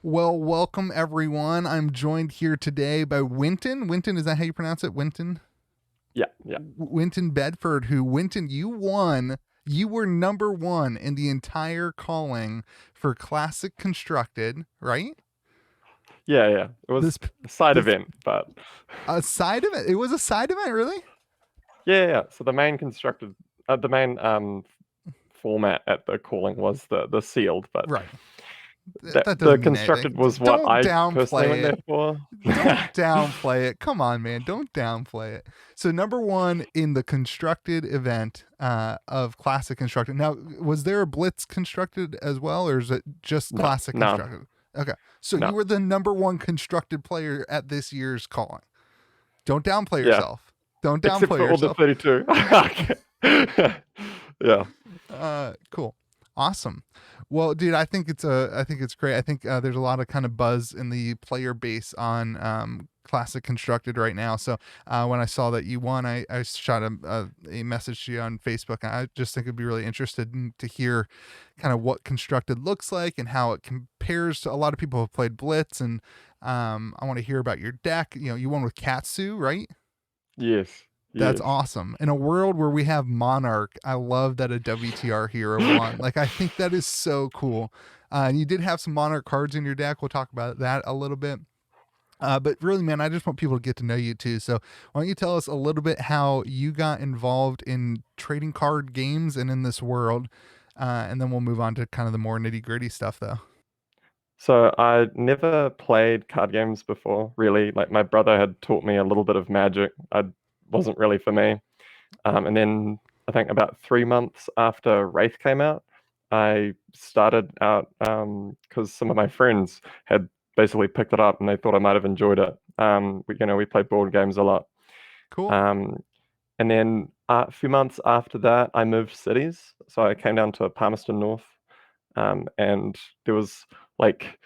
Well, welcome everyone. I'm joined here today by Wynton. Wynton, is that how you pronounce it? Wynton? Yeah, yeah, Wynton Bedford, who, Wynton, you won. You were number one in the entire calling for Classic Constructed, right? yeah. It was This, a side this, event, but a side event. It was a side event, really? yeah. So the main format at the calling was the sealed, but Right. that That the doesn't mean constructed anything. was what Don't I personally went downplay it. there for. Don't downplay it. Come on, man. Don't downplay it. So number one in the constructed event of classic constructed. Now, was there a Blitz constructed as well, or is it just No, classic no, constructed? Okay. So you no. were the number one constructed player at this year's calling. Don't downplay Yeah, yourself. Don't except downplay for all the yourself. 32. Yeah, Cool. Awesome. Well, dude, I think it's great. I think there's a lot of kind of buzz in the player base on Classic Constructed right now. So when I saw that you won, I shot a message to you on Facebook. And I just think it'd be really interested to hear kind of what Constructed looks like and how it compares to a lot of people who have played Blitz. And I want to hear about your deck. You know, you won with Katsu, right? yes, That's yes. awesome. In a world where we have Monarch, I love that a WTR hero won. Like, I think that is so cool. And you did have some Monarch cards in your deck. We'll talk about that a little bit. But really, man, I just want people to get to know you too. So, why don't you tell us a little bit how you got involved in trading card games and in this world? And then we'll move on to kind of the more nitty gritty stuff, though. So I never played card games before, really. Like my brother had taught me a little bit of Magic. I wasn't really for me. And then I think about 3 months after Wraith came out, I started out because some of my friends had basically picked it up and they thought I might have enjoyed it. We played board games a lot. Cool. Um, and then a few months after that, I moved cities. So I came down to Palmerston North, and there was like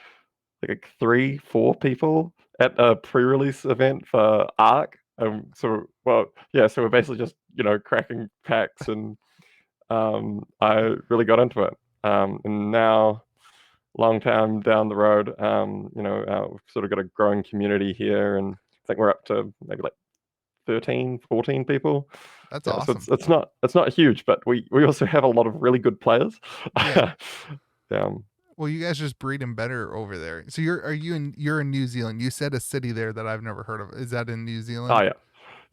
like three, four people at a pre-release event for Arc. So we're basically just cracking packs, and I really got into it. And now, long time down the road, we've sort of got a growing community here, and I think we're up to maybe like 13, 14 people. That's Yeah, so awesome. it's not huge, but we also have a lot of really good players. Yeah. um, Well, you guys just breed them better over there. So you're in New Zealand. You said a city there that I've never heard of. Is that in New oh Zealand?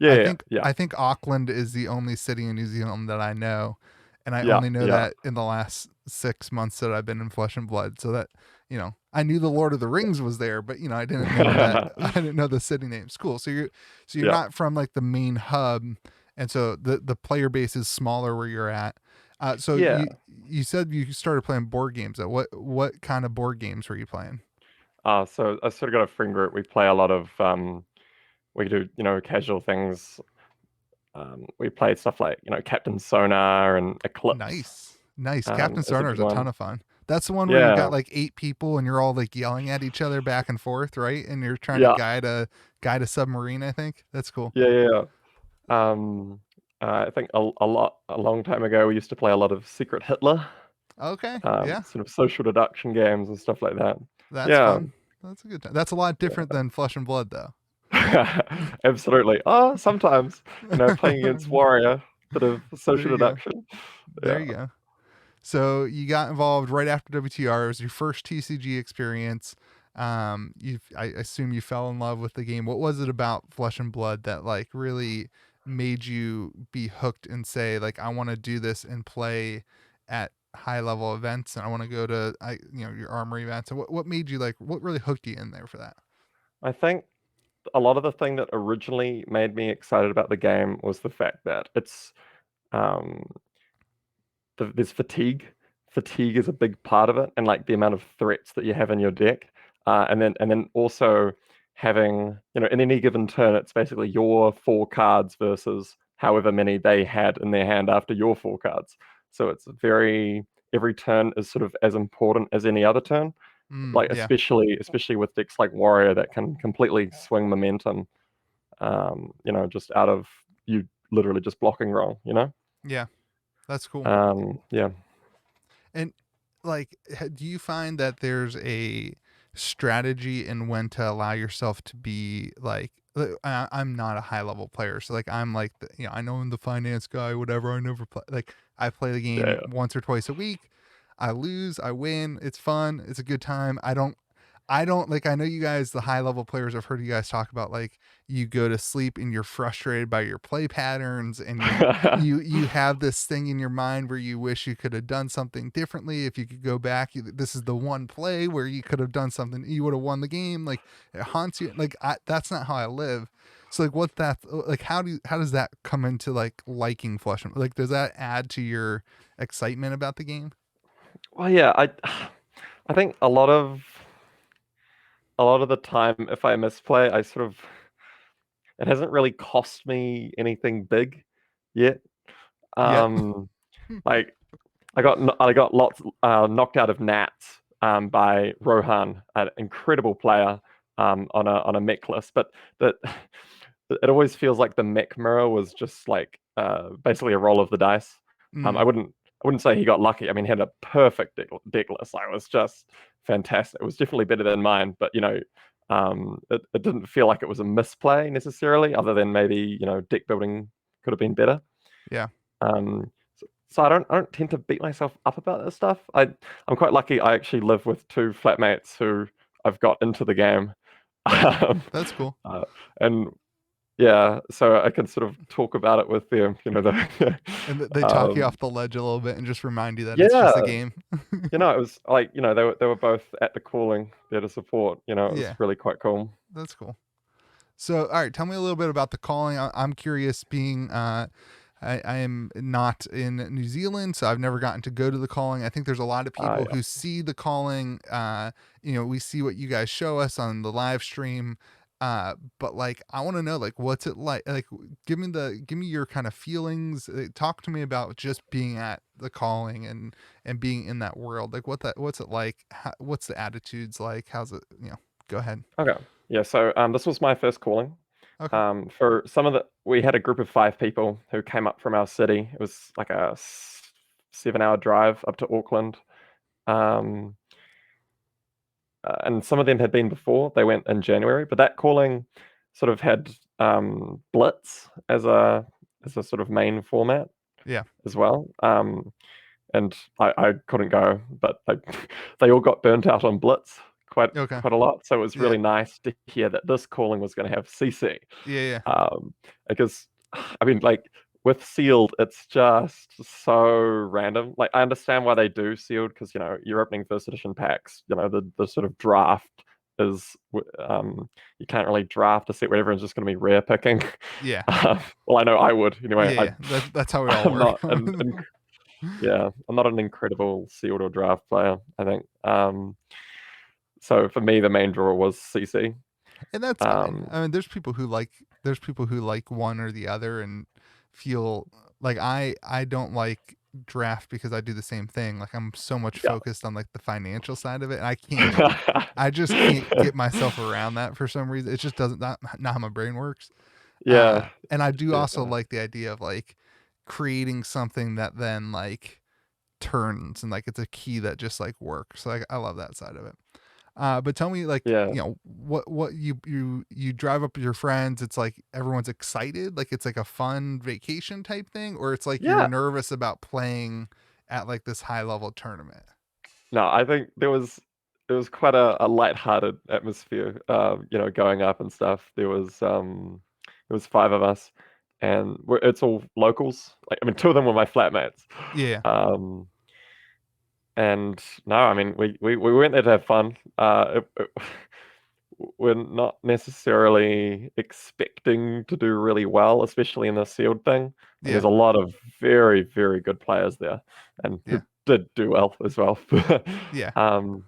yeah, yeah, yeah, yeah, I think Auckland is the only city in New Zealand that I know, and I yeah, only know yeah. that in the last 6 months that I've been in Flesh and Blood. So that I knew the Lord of the Rings was there, but I didn't know that I didn't know the city names. Cool. So you're Yeah. not from like the main hub, and so the player base is smaller where you're at. So Yeah. you said you started playing board games. What kind of board games were you playing? So I sort of got a friend group. We play a lot of we do, casual things. We played stuff like, Captain Sonar and Eclipse, Nice. Nice. Captain is a Sonar is big a ton one. of fun. That's the one where you got Yeah. like 8 people and you're all like yelling at each other back and forth, right? And you're trying to Yeah. guide a submarine, I think. That's cool. Yeah, yeah. I think a long time ago we used to play a lot of Secret Hitler, Okay. Yeah. sort of social deduction games and stuff like that. That's Yeah. fun. That's a good time. That's a lot different than Flesh and Blood though. Absolutely. Oh, sometimes, playing against Warrior, bit of There social you go. deduction. There Yeah. you go. So you got involved right after WTR. It was your first TCG experience. I assume you fell in love with the game. What was it about Flesh and Blood that like really made you be hooked and say like I want to do this and play at high level events and I want to go to your armory events? And what made you like what really hooked you in there for that? I think a lot of the thing that originally made me excited about the game was the fact that um, there's fatigue. Fatigue is a big part of it, and like the amount of threats that you have in your deck, and then also having, in any given turn, it's basically your four cards versus however many they had in their hand after your four cards. So it's every turn is sort of as important as any other turn. Like Yeah. especially with decks like Warrior that can completely swing momentum, just out of you literally just blocking wrong. Yeah. That's cool. Yeah. And like, do you find that there's a strategy and when to allow yourself to be like I'm not a high level player, so like I'm like I know I'm the finance guy, whatever. I never play like I play the game Yeah. once or twice a week. I lose, I win. It's fun. It's a good time. I don't like I know you guys the high level players I've heard you guys talk about like you go to sleep and you're frustrated by your play patterns and you have this thing in your mind where you wish you could have done something differently if you could go back this is the one play where you could have done something you would have won the game like it haunts you like that's not how I live. So like what that like how does that come into like liking Flush like does that add to your excitement about the game? Well, yeah, I think a lot of the time, if I misplay, I sort of it hasn't really cost me anything big yet. Yeah. Um, like I got lots knocked out of Nats by Rohan, an incredible player on a mech list, but that it always feels like the mech mirror was just like basically a roll of the dice. Mm, I wouldn't say he got lucky. I mean, he had a perfect deck list. I was just fantastic. It was definitely better than mine, but it didn't feel like it was a misplay necessarily, other than maybe deck building could have been better. yeah. So I don't tend to beat myself up about this stuff. I'm quite lucky. I actually live with two flatmates who I've got into the game, um, That's cool. uh, and yeah, so I can sort of talk about it with them. And they talk you um, off the ledge a little bit and just remind you that it's just a yeah, game. it was like they were both at the calling there to support. It was Yeah, really quite cool. that's cool. So, all right, tell me a little bit about the calling. I'm curious, being I am not in New Zealand, so I've never gotten to go to the calling. I think there's a lot of people Yeah. who see the calling. We see what you guys show us on the live stream. But like, I want to know, like, what's it like? Like, give me your kind of feelings. Talk to me about just being at the calling and being in that world. Like, what's it like? What's the attitudes like? How's it? Go ahead. Okay. Yeah. So this was my first calling. Okay. For some of we had a group of 5 people who came up from our city. It was like a 7-hour drive up to Auckland. Um, and some of them had been before. They went in January, but that calling sort of had Blitz as a sort of main format Yeah. as well. And I couldn't go, but they all got burnt out on Blitz quite Okay. quite a lot. So it was Yeah. really nice to hear that this calling was going to have CC. Yeah. Yeah. Because I mean, like with sealed, it's just so random. Like I understand why they do sealed because you're opening first edition packs. The sort of draft is you can't really draft a set where everyone's just going to be rare picking. Yeah. Well, I know I would anyway. Yeah. Yeah. That's how we all I'm work. not yeah, I'm not an incredible sealed or draft player. I think. So for me, the main draw was CC. And that's fine. Um, I mean, there's people who like one or the other and feel like I don't like draft because I do the same thing. Like I'm so much yeah. focused on like the financial side of it, and I just can't get myself around that for some reason. It just doesn't not how my brain works. Yeah, And I do also yeah, like the idea of like creating something that then like turns and like it's a key that just like works. So like I love that side of it. But tell me, like, yeah, what you drive up with your friends. It's like everyone's excited, like it's like a fun vacation type thing, or it's like you're yeah. nervous about playing at like this high level tournament. No, I think there was quite a light-hearted atmosphere. Going up and stuff. There was 5 of us, and it's all locals. Like, I mean, 2 of them were my flatmates. Yeah, Um, and no, I mean, we went there to have fun. We're not necessarily expecting to do really well, especially in the sealed thing. And yeah, there's a lot of very, very good players there, and who yeah, did do well as well. yeah, um,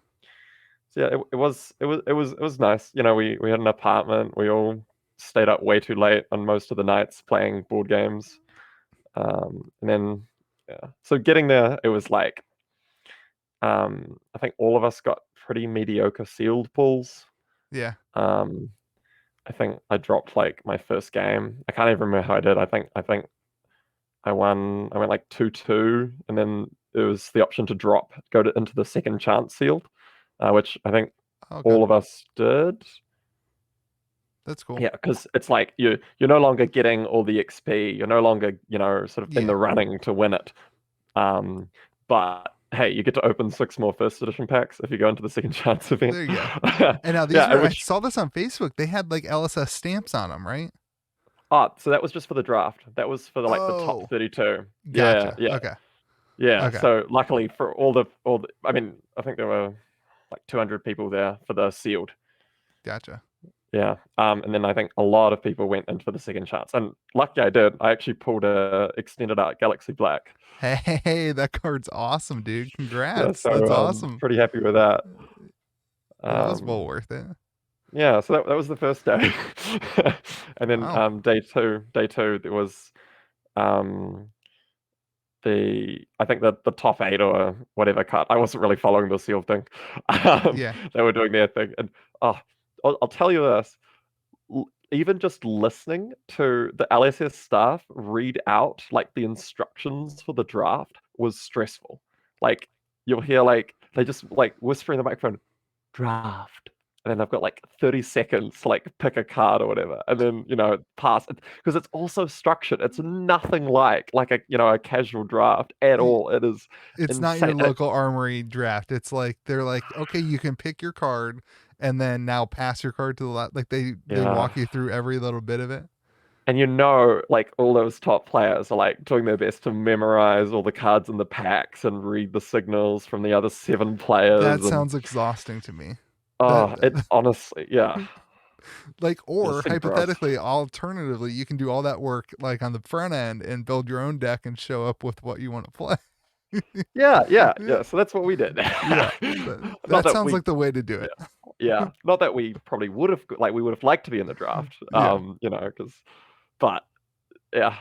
so yeah, it was nice. We had an apartment. We all stayed up way too late on most of the nights playing board games. And then yeah, so getting there, it was like I think all of us got pretty mediocre sealed pulls. yeah, Um, I think I dropped like my first game. I can't even remember how I did. I think I won. I went like 2-2, and then there was the option to drop, go into the second chance sealed, which I think Okay. all of us did. That's cool. Yeah, because it's like you're no longer getting all the XP. You're no longer, sort of in Yeah. the running to win it. Um, but hey, you get to open 6 more first edition packs if you go into the second chance event. There you go. And now these Yeah, and were, I which saw this on Facebook. They had like LSS stamps on them, right? so that was just for the draft. That was for the top Oh, 32. Yeah, gotcha. yeah, Okay. yeah. Okay. So luckily for all the, I mean, I think there were like 200 people there for the sealed. Gotcha. Yeah. And then I think a lot of people went in for the second chance. And lucky I did. I actually pulled a extended art Galaxy Black. Hey, that card's awesome, dude. Yeah, Congrats. That's so awesome. pretty happy with that. It was Um, well worth it. yeah, so that was the first day. And then Wow. day two there was um I think the top 8 or whatever cut. I wasn't really following the seal thing. Yeah. They were doing their thing. And oh, I'll tell you this. Even just listening to the LSS staff read out like the instructions for the draft was stressful. Like you'll hear like they just like whisper in the microphone, draft. And then they've got like 30 seconds to like pick a card or whatever. And then, pass it. Because it's also structured. It's nothing like a casual draft at Y- all. It is It's not insane. your local armory draft. It's like they're like, okay, you can pick your card and then now pass your card to the left. Like they Yeah. walk you through every little bit of it. And like all those top players are like doing their best to memorize all the cards in the packs and read the signals from the other 7 players. That And sounds exhausting to me. That, oh, it honestly, yeah, like, or it's super gross. hypothetically, alternatively, you can do all that work like on the front end and build your own deck and show up with what you want to play. Yeah, yeah, Yeah. yeah. So that's what we did. Yeah. Not That that sounds we, like the way to do it. yeah, yeah. Not that we probably would have, like, we would have liked to be in the draft. Yeah. Because, but yeah,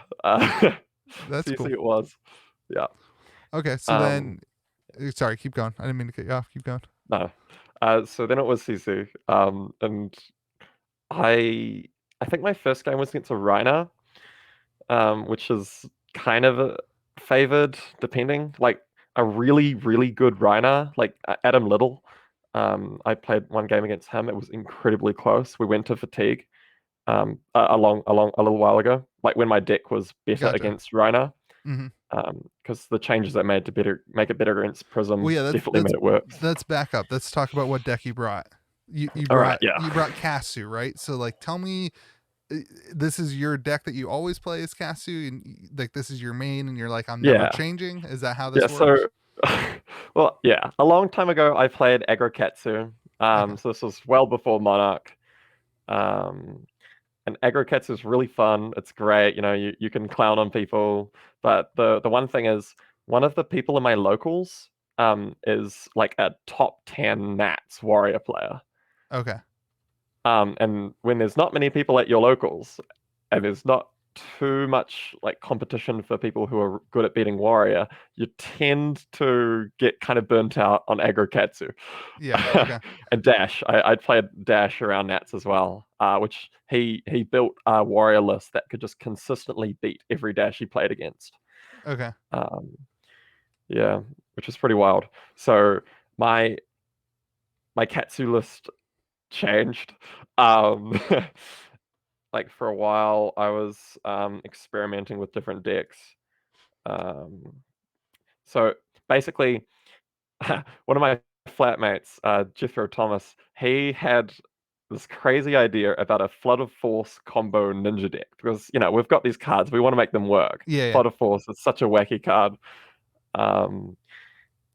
That's CC cool. it was. Yeah. Okay. So Um, then, sorry, keep going. I didn't mean to cut you off. Keep going. no. So then it was CC. And I I think my first game was against a Reiner, which is kind of favored, depending. Like a really, really good Reiner, like Adam Little. I played one game against him. It was incredibly close. We went to fatigue a little while ago, like when my deck was better Gotcha. against Reiner. Hmm. Because the changes I made to make it better against Well, Prism yeah. definitely made it worse. Let's back up. Let's talk about what deck you brought. You All right, brought yeah. you brought Kasu, right? So like, tell me, uh, this is your deck that you always play as Kasu, and like this is your main, and you're like, I'm never Yeah. changing. Is that how Yeah, this so works? well, yeah, a long time ago I played Aggro Katsu. Okay. So this was well before Monarch. Um, and Aggro Katsu is really fun. It's great, you can clown on people. But the one thing is, one of the people in my locals is like a top 10 Nats warrior player. Okay. And when there's not many people at your locals, and there's not too much like competition for people who are good at beating warrior, you tend to get kind of burnt out on aggro katsu. Yeah. Okay. And Dash, I played Dash around Nats as well, which he built a warrior list that could just consistently beat every Dash he played against. Okay. Um, yeah, which is pretty wild. So my Katsu list changed. Um, like for a while, I was experimenting with different decks. Um, so basically, one of my flatmates, Jethro Thomas, he had this crazy idea about a Flood of Force combo ninja deck because we've got these cards, we want to make them work. Yeah. Yeah. Flood of Force is such a wacky card. Um,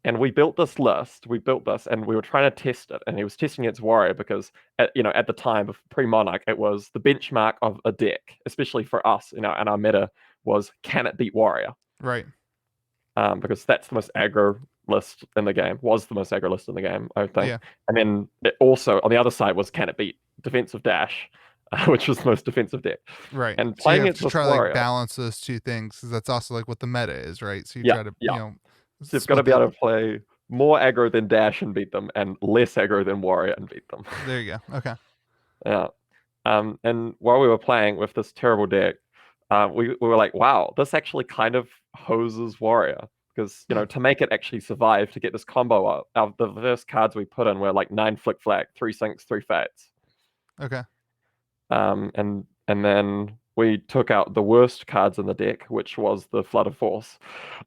and we built this list. We built this, and we were trying to test it. And he was testing its warrior because, at the time of pre-Monarch, it was the benchmark of a deck, especially for us. And our meta was, can it beat warrior? Right. Because that's the most aggro list in the game. Was the most aggro list in the game, I think. Yeah. And then it also on the other side was, can it beat defensive dash, which was the most defensive deck. Right. And So you playing have it to this try to like warrior, balance those two things because that's also like what the meta is, right? So you yeah, try to, yeah. So you've got to split be the. able to play more aggro than Dash and beat them, and less aggro than Warrior and beat them. There you go. Okay. Yeah. And while we were playing with this terrible deck, we were like, wow, this actually kind of hoses Warrior. because Hmm. to make it actually survive to get this combo up, the first cards we put in were like 9 flick flack, 3 sinks, 3 fates. Okay. And then we took out the worst cards in the deck, which was the Flood of Force.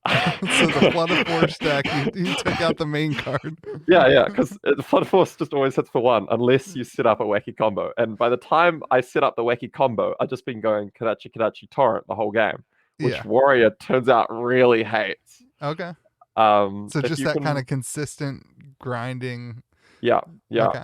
So the Flood of Force deck, you took out the main card. Yeah, because the Flood of Force just always hits for one unless you set up a wacky combo. And by the time I set up the wacky combo, I've just been going Kadachi Kadachi Torrent the whole game, which Yeah. Warrior turns out really hates. Okay. So If just you that kind can, of consistent grinding. yeah, yeah. Okay.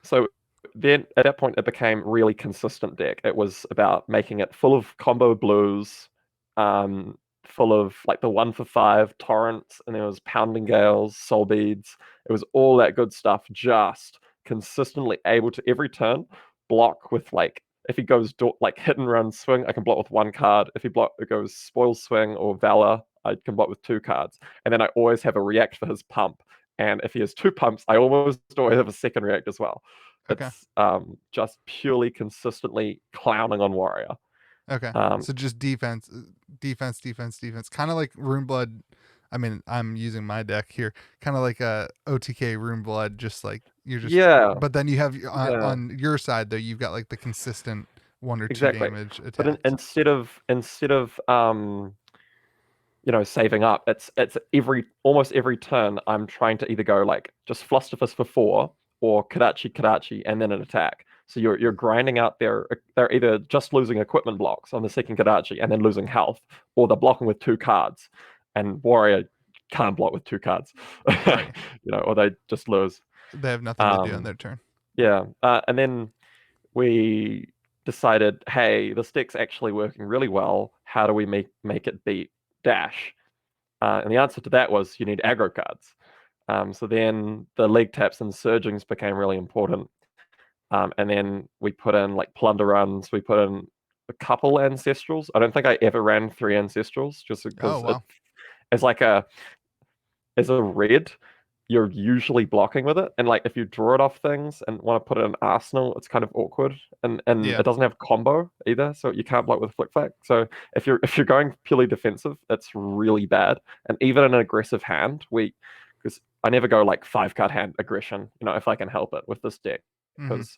So then at that point, it became really consistent deck. It was about making it full of combo blues, um, full of like the 1 for 5 torrents, and there was pounding gales, soul beads. It was all that good stuff, just consistently able to every turn block with like if he goes like hit and run swing, I can block with 1 card. If he it goes spoil swing or valor, I can block with 2 cards. And then I always have a react for his pump. And if he has 2 pumps, I almost always have a second react as well. Okay. It's just purely consistently clowning on Warrior. Okay. Um, So just defense, defense, defense, defense. Kind of like Rune Blood. I mean, I'm using my deck here. Kind of like a OTK Rune Blood. Just like you're just, yeah, but then you have yeah, on your side though. You've got like the consistent 1 or 2 exactly. damage But attacks. instead of saving up, it's almost every turn I'm trying to either go like just Flusterfist for 4 or Kadachi Kadachi and then an attack. So you're grinding out they're either just losing equipment blocks on the second Kadachi and then losing health, or they're blocking with 2 cards. And Warrior can't block with 2 cards. Right. Or they just lose. They have nothing to do on Um their turn. yeah. And then we decided, hey, this deck's actually working really well. How do we make it beat Dash? And the answer to that was you need aggro cards. So then the league taps and surgings became really important. And then we put in like plunder runs. We put in a couple ancestrals. I don't think I ever ran 3 ancestrals just Oh because wow. it's like as a red, you're usually blocking with it. And like if you draw it off things and want to put it in Arsenal, it's kind of awkward. And Yeah. it doesn't have combo either, so you can't block with flick flack. So if you're going purely defensive, it's really bad. And even in an aggressive hand, because I never go like 5 card hand aggression, if I can help it with this deck. Mm-hmm. Because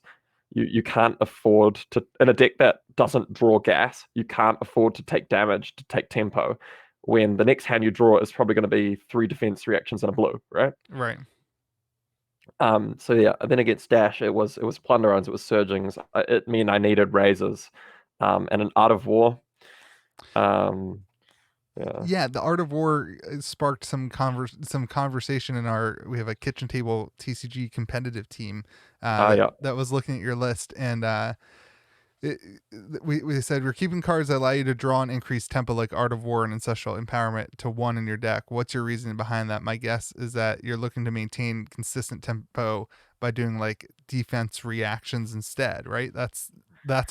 you can't afford to in a deck that doesn't draw gas, you can't afford to take damage, to take tempo when the next hand you draw is probably going to be 3 defense reactions and a blue, right? Right. So yeah, then against Dash, it was plunder runs, it was surgings. It meant I needed razors, and an Art of War. Um, yeah. Yeah, the Art of War sparked some conversation in our. We have a Kitchen Table TCG competitive team that Yeah. that was looking at your list, and it, we said we're keeping cards that allow you to draw and increase tempo like Art of War and Ancestral Empowerment to 1 in your deck. What's your reasoning behind that? My guess is that you're looking to maintain consistent tempo by doing like defense reactions instead, right? That's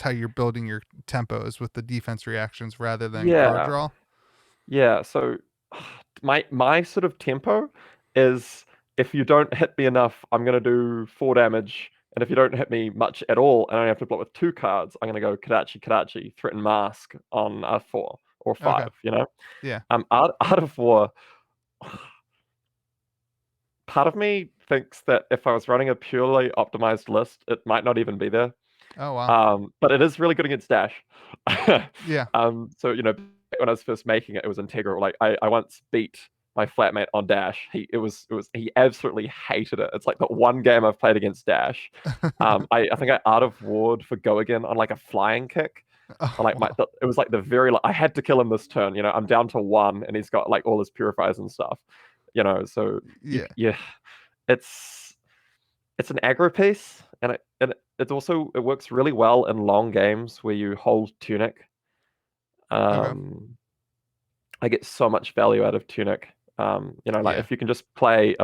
how you're building your tempos with the defense reactions rather than card Yeah. draw. Yeah. So my sort of tempo is if you don't hit me enough, I'm gonna do 4 damage. And if you don't hit me much at all, and I only have to block with 2 cards, I'm gonna go Kadachi Kadachi, threaten mask on a 4 or Okay. 5. Yeah. Art of War, part of me thinks that if I was running a purely optimized list, it might not even be there. Oh wow. But it is really good against Dash. Yeah. So when I was first making it, it was integral. Like I once beat my flatmate on Dash. He absolutely hated it. It's like the one game I've played against Dash. I think I Art of Ward for Go Again on like a flying kick. Oh On like wow. it was like the very I had to kill him this turn. I'm down to 1, and he's got like all his purifiers and stuff. So Yeah. yeah, it's it's an aggro piece, and it's also it works really well in long games where you hold Tunic. Okay. Um, I get so much value out of Tunic. Like Yeah. if you can just play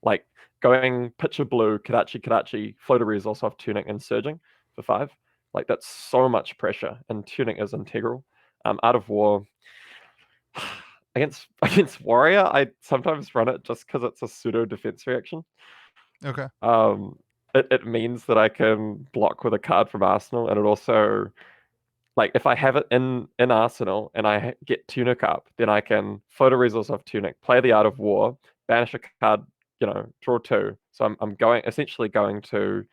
like going pitcher blue, Kadachi Kadachi, floater resource off Tunic and surging for 5. Like that's so much pressure, and Tunic is integral. Out of War against Warrior, I sometimes run it just because it's a pseudo defense reaction. Okay. Um, it means that I can block with a card from Arsenal, and it also like if I have it in Arsenal and I get Tunic up, then I can photo resource off Tunic, play the Art of War, banish a card, draw two. So I'm going essentially going to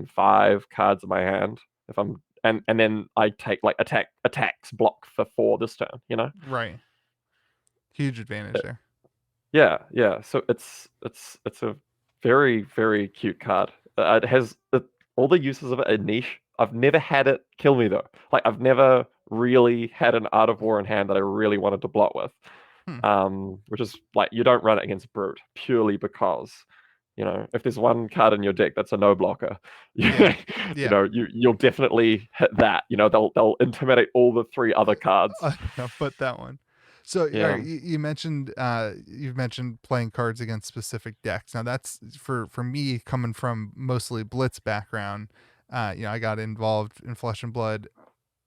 five cards in my hand if I'm and then I take like attacks block for four this turn. Right. Huge advantage there. Yeah, yeah. So it's a very, very cute card. It has all the uses of it are niche. I've never had it kill me though. Like I've never really had an Art of War in hand that I really wanted to block with. Hmm. Which is like you don't run it against Brute purely because, if there's one card in your deck that's a no blocker, Yeah. Yeah. you'll definitely hit that. They'll intimidate all the three other cards. I'll put that one. So, all Yeah. right, you mentioned you've mentioned playing cards against specific decks. Now, that's for me coming from mostly Blitz background. I got involved in Flesh and Blood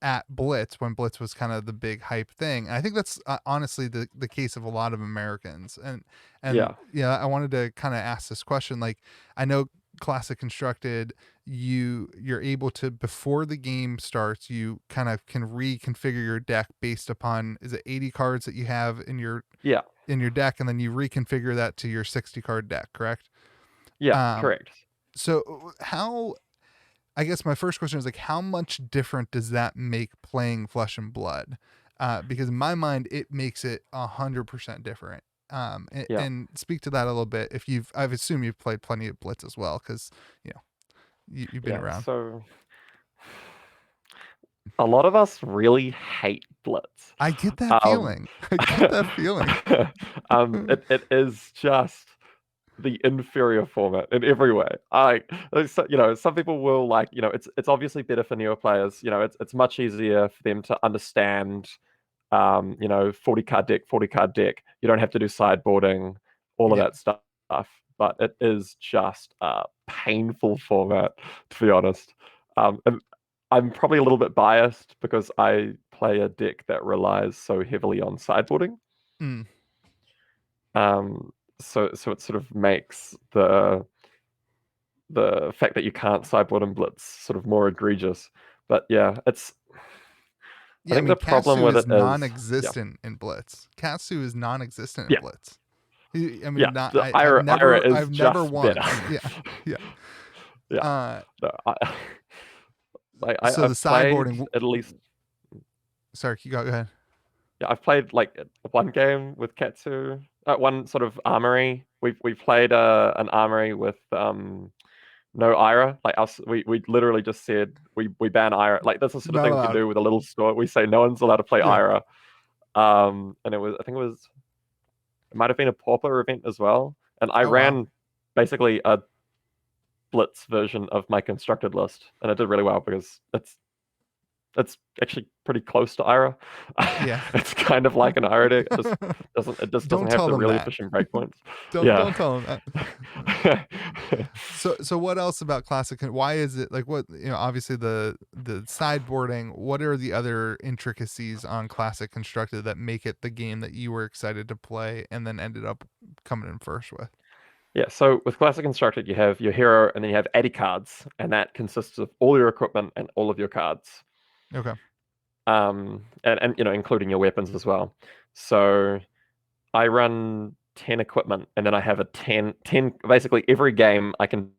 at Blitz when Blitz was kind of the big hype thing. And I think that's honestly the case of a lot of Americans. And Yeah. yeah, I wanted to kind of ask this question. Like, I know Classic Constructed, you're able to, before the game starts, you kind of can reconfigure your deck based upon, is it 80 cards that you have Yeah. in your deck, and then you reconfigure that to your 60 card deck, correct? Yeah. Um, Correct. so how, I guess my first question is like, how much different does that make playing Flesh and Blood? Because in my mind, it makes it 100% different. And, Yeah. and speak to that a little bit. If I've assumed you've played plenty of Blitz as well, because you know you've been Yeah. around. So a lot of us really hate Blitz. I get that Um, feeling. I get that feeling. it is just the inferior format in every way. Some people will like, it's obviously better for newer players. It's much easier for them to understand. 40 card deck, 40 card deck. You don't have to do sideboarding, all of Yeah. that stuff. But it is just a painful format, to be honest. And I'm probably a little bit biased because I play a deck that relies so heavily on sideboarding. Mm. So it sort of makes the fact that you can't sideboard and blitz sort of more egregious. But yeah, I Yeah. I think mean, the problem Katsu with is it is, yeah, non-existent in Blitz. Katsu is non-existent in yeah, Blitz. I yeah. mean, not. The I've Ira never. is I've never just better. once. Yeah. Yeah. Yeah. Uh. No, So the I've played sideboarding. at least, Sorry. You go ahead. yeah, I've played like one game with Katsu, one sort of armory. We've played an armory with no Ira. Like us, we literally just said we ban Ira. Like that's the sort of Not thing we can allowed. do with a little store. We say no one's allowed to play Yeah. Ira. And I think it might have been a pauper event as well. And I Oh wow. ran basically a Blitz version of my constructed list, and it did really well because it's actually pretty close to Ira. Yeah. It's kind of like an Ira deck. It just doesn't Don't have tell the them really that. efficient breakpoints. Don't Yeah. tell them that. So what else about classic? Why is it like what obviously the sideboarding. What are the other intricacies on classic constructed that make it the game that you were excited to play and then ended up coming in first with? Yeah, so with Classic Constructed, you have your hero and then you have 80 cards, and that consists of all your equipment and all of your cards. Okay. And including your weapons as well. So I run 10 equipment, and then I have a 10 basically every game I can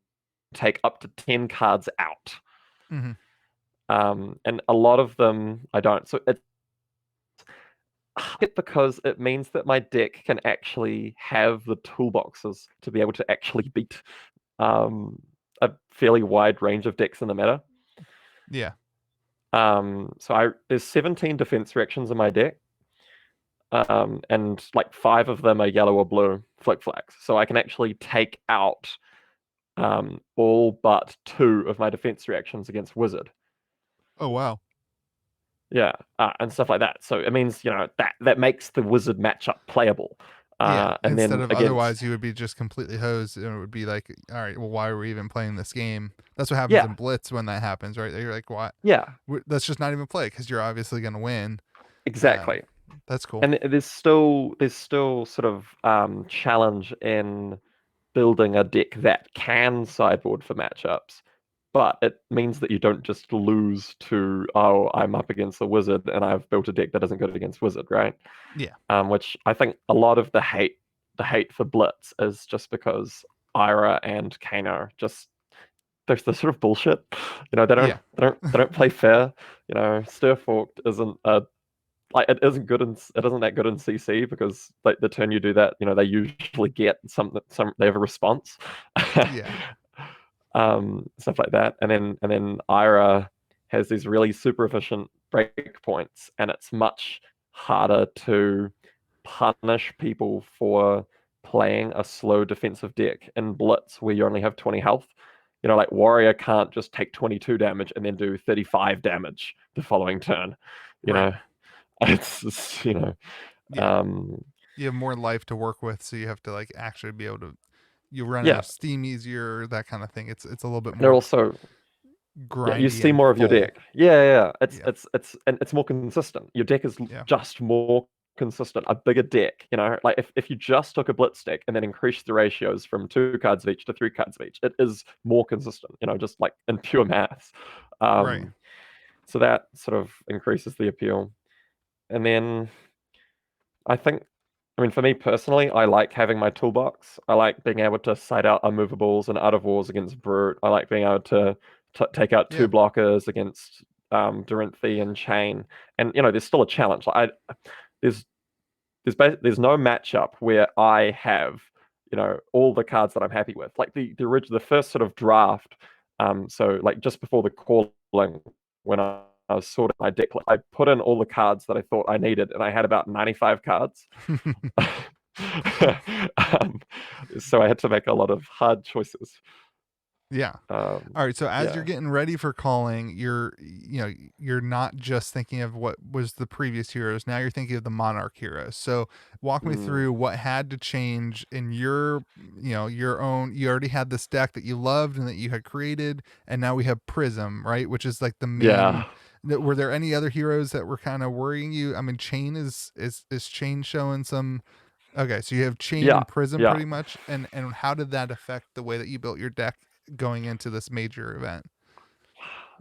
take up to 10 cards out. Mm-hmm. And a lot of them I don't. So it's because it means that my deck can actually have the toolboxes to be able to actually beat a fairly wide range of decks in the meta. Yeah. So there's 17 defense reactions in my deck. And like 5 of them are yellow or blue flick flags. So I can actually take out all but 2 of my defense reactions against Wizard. Oh wow. Yeah, and stuff like that. So it means that makes the Wizard matchup playable. Yeah. And Instead then of against otherwise you would be just completely hosed, and it would be like, all right, well, why are we even playing this game? That's what happens yeah, in Blitz when that happens, right? You're like, why? yeah, Let's just not even play because you're obviously going to win. exactly. That's cool. And there's still sort of challenge in building a deck that can sideboard for matchups, but it means that you don't just lose to, oh, I'm up against a wizard and I've built a deck that isn't good against wizard, right? Yeah. Which I think a lot of the hate for Blitz is just because Ira and Kano just they're sort of bullshit. They don't Yeah. they don't play fair. Stir Forked isn't a like it isn't good it isn't that good in CC because like the turn you do that, they usually get some they have a response. Yeah. Stuff like that. And then Ira has these really super efficient break points, and it's much harder to punish people for playing a slow defensive deck in Blitz where you only have 20 health. Like Warrior can't just take 22 damage and then do 35 damage the following turn. You Right. know, it's just, Yeah. um, You have more life to work with, so you have to like actually be able to you run out yeah. of steam easier, that kind of thing. It's a little bit They're more also Yeah, you grindy see and more of your full. deck. Yeah. Yeah. It's more consistent. Your deck is Yeah. just more consistent. A bigger deck, like if you just took a blitz deck and then increased the ratios from 2 cards of each to 3 cards of each, it is more consistent. Just like in pure maths. Right. So that sort of increases the appeal. And then I think, I mean, for me personally, I like having my toolbox. I like being able to side out unmovables and out of wars against Brute. I like being able to take out Yeah. 2 blockers against Dorinthi and Chain. And there's still a challenge. Like there's there's no matchup where I have all the cards that I'm happy with. Like the first sort of draft. So like just before the calling, when I was sorting my deck, I put in all the cards that I thought I needed, and I had about 95 cards. um, so I had to make a lot of hard choices. Yeah. All right. So as you're Yeah. getting ready for calling, you're not just thinking of what was the previous heroes. Now you're thinking of the Monarch heroes. So walk me Mm, through what had to change in your own. You already had this deck that you loved and that you had created, and now we have Prism, right? Which is like the main. yeah. Were there any other heroes that were kind of worrying you? I mean, Chain is Chain showing some. Okay, so you have Chain Yeah. and Prism Yeah. pretty much, and how did that affect the way that you built your deck going into this major event?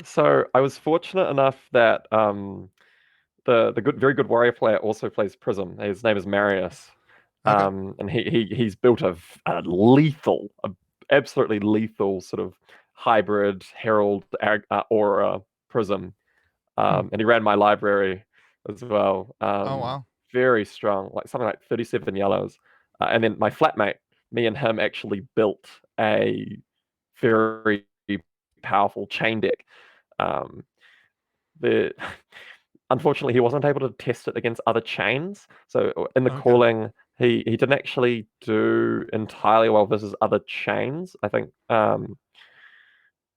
So I was fortunate enough that the very good warrior player also plays Prism. His name is Marius. Okay. And he's built a lethal, absolutely lethal sort of hybrid Herald Aura Prism. Hmm. And he ran my library as well. Oh wow. Very strong, like something like 37 yellows. And then my flatmate, me and him actually built a very powerful chain deck. Um, the Unfortunately, he wasn't able to test it against other chains. So in the Okay. calling, he didn't actually do entirely well versus other chains, I think.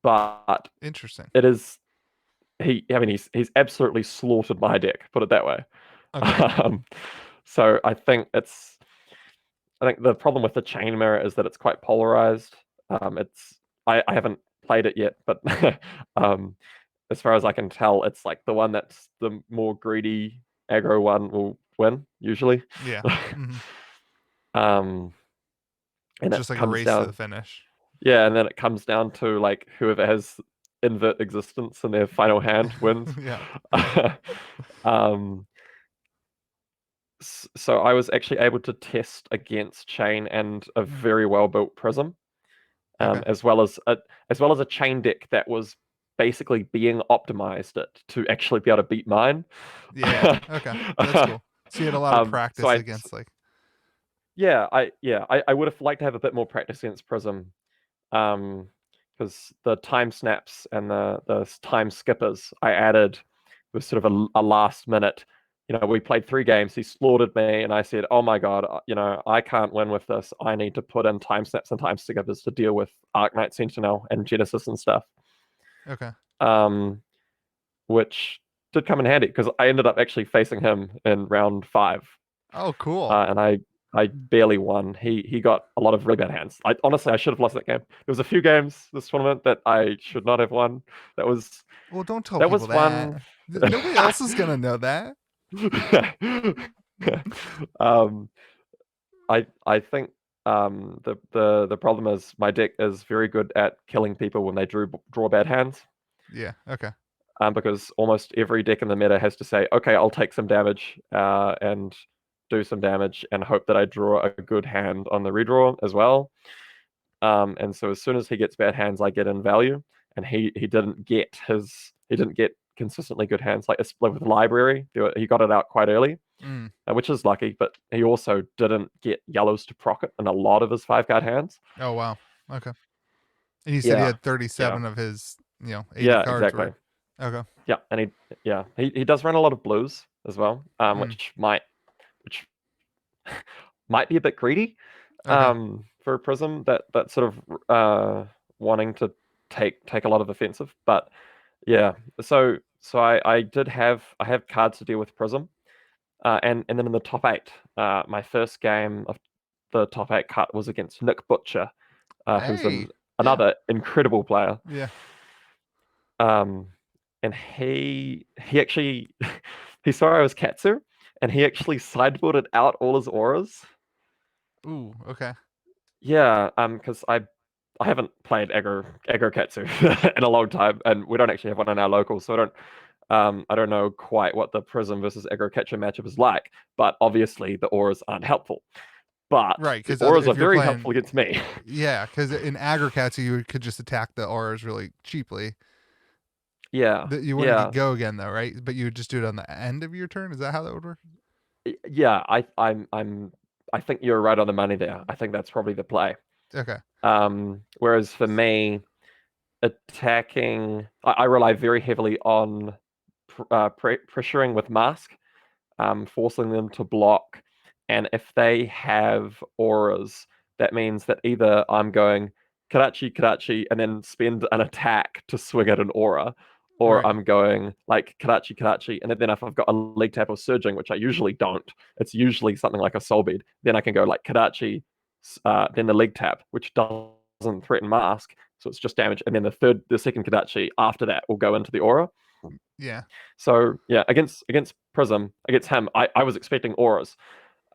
But Interesting. it is I mean, he's absolutely slaughtered my deck, put it that way. Okay. Um, so I think the problem with the chain mirror is that it's quite polarized. I haven't played it yet, but um, as far as I can tell, it's like the one that's the more greedy aggro one will win usually. Yeah. Hmm. um, and it Just like a comes race to the down, finish. yeah, and then it comes down to like whoever has invert existence in their final hand wins. Yeah. Yeah. um, so I was actually able to test against chain and a very well built prism, Okay. as well as a chain deck that was basically being optimized it to actually be able to beat mine. Yeah. Okay. That's cool. So you had a lot of So practice against like. I would have liked to have a bit more practice against Prism, because the time snaps and the time skippers I added was sort of a last minute. We played 3 games. He slaughtered me, and I said, "Oh my god, I can't win with this. I need to put in time snaps and time skippers to deal with Arknight Sentinel and Genesis and stuff." Okay. Um, which did come in handy because I ended up actually facing him in round 5, Oh, cool. and I barely won. He got a lot of really bad hands. Honestly, I should have lost that game. There was a few games this tournament that I should not have won. That was Well, don't tell that people was one. that. Nobody else is gonna know that. um, I think The problem is my deck is very good at killing people when they draw bad hands. Yeah. Okay. Because almost every deck in the meta has to say, okay, I'll take some damage and do some damage and hope that I draw a good hand on the redraw as well. And so as soon as he gets bad hands, I get in value, and he didn't get consistently good hands like with library. He got it out quite early, Mm. which is lucky, but he also didn't get yellows to proc it in a lot of his 5 card hands. Oh wow. Okay. And you said he Yeah, had yeah, 37 of his, 80 yeah, cards, exactly. right? Okay. Yeah, and he does run a lot of blues as well, Mm. which might be a bit greedy Okay. for a Prism that sort of wanting to take a lot of offensive. But yeah, so I have cards to deal with Prism, and then in the top 8, my first game of the top 8 cut was against Nick Butcher, who's Hey. Yeah. another incredible player. Yeah. Um, and he actually he saw I was Katsu, and he actually sideboarded out all his auras. Ooh. Okay. Yeah, because I haven't played aggro Katsu in a long time, and we don't actually have one in our local, so I don't know quite what the Prism versus aggro Katsu matchup is like. But obviously the auras aren't helpful. But Right. the Because auras are if you're very helpful playing, against me. yeah, because in Agrokatsu you could just attack the auras really cheaply. Yeah, You wouldn't get yeah, go again though, right? But you would just do it on the end of your turn. Is that how that would work? yeah. I think you're right on the money there. I think that's probably the play. Okay. Whereas for me, attacking, I rely very heavily on pressuring with mask, forcing them to block. And if they have auras, that means that either I'm going Karachi, Karachi, and then spend an attack to swing at an aura, or Right. I'm going like Karachi, Karachi, and then if I've got a league tap or surging, which I usually don't, it's usually something like a soul bead, then I can go like Karachi, then the league tap, which doesn't threaten mask, so it's just damage, and then the second Karachi after that will go into the aura. Yeah. So yeah, against Prism, against him, I was expecting auras.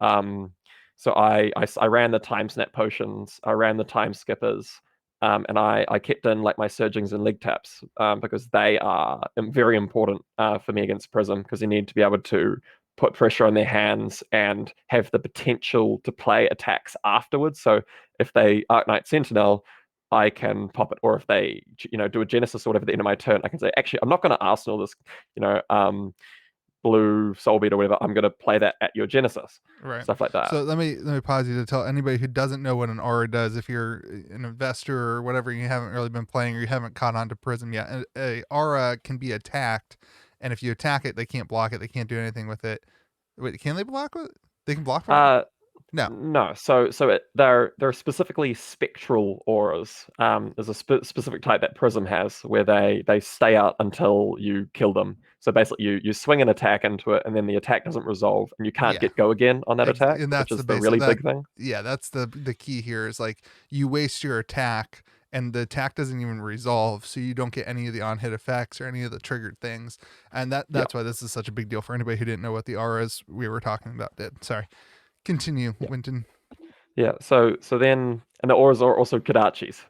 Um, so I ran the time snap potions, I ran the time skippers, and I kept in like my surgings and leg taps because they are very important for me against Prism because you need to be able to put pressure on their hands and have the potential to play attacks afterwards. So if they Arknight Sentinel, I can pop it, or if they do a Genesis or whatever at the end of my turn, I can say actually I'm not going to Arsenal this blue soul beat or whatever. I'm going to play that at your Genesis, Right. stuff like that. So let me pause you to tell anybody who doesn't know what an aura does. If you're an investor or whatever, you haven't really been playing or you haven't caught on to Prism yet, a aura can be attacked, and if you attack it, they can't block it. They can't do anything with it. Wait, can they block it? They can block from it? Uh, No. no, they're specifically spectral auras. There's a specific type that Prism has where they stay out until you kill them. So basically, you swing an attack into it, and then the attack doesn't resolve, and you can't Yeah. get go again on that attack, And which that's the is the base of really that. big thing. Yeah, that's the key here is like you waste your attack and the attack doesn't even resolve, so you don't get any of the on hit effects or any of the triggered things. And Yeah, that's why this is such a big deal for anybody who didn't know what the auras we were talking about did. Sorry. Continue, yeah, Wynton. yeah. So then, and the auras are also Kodachis.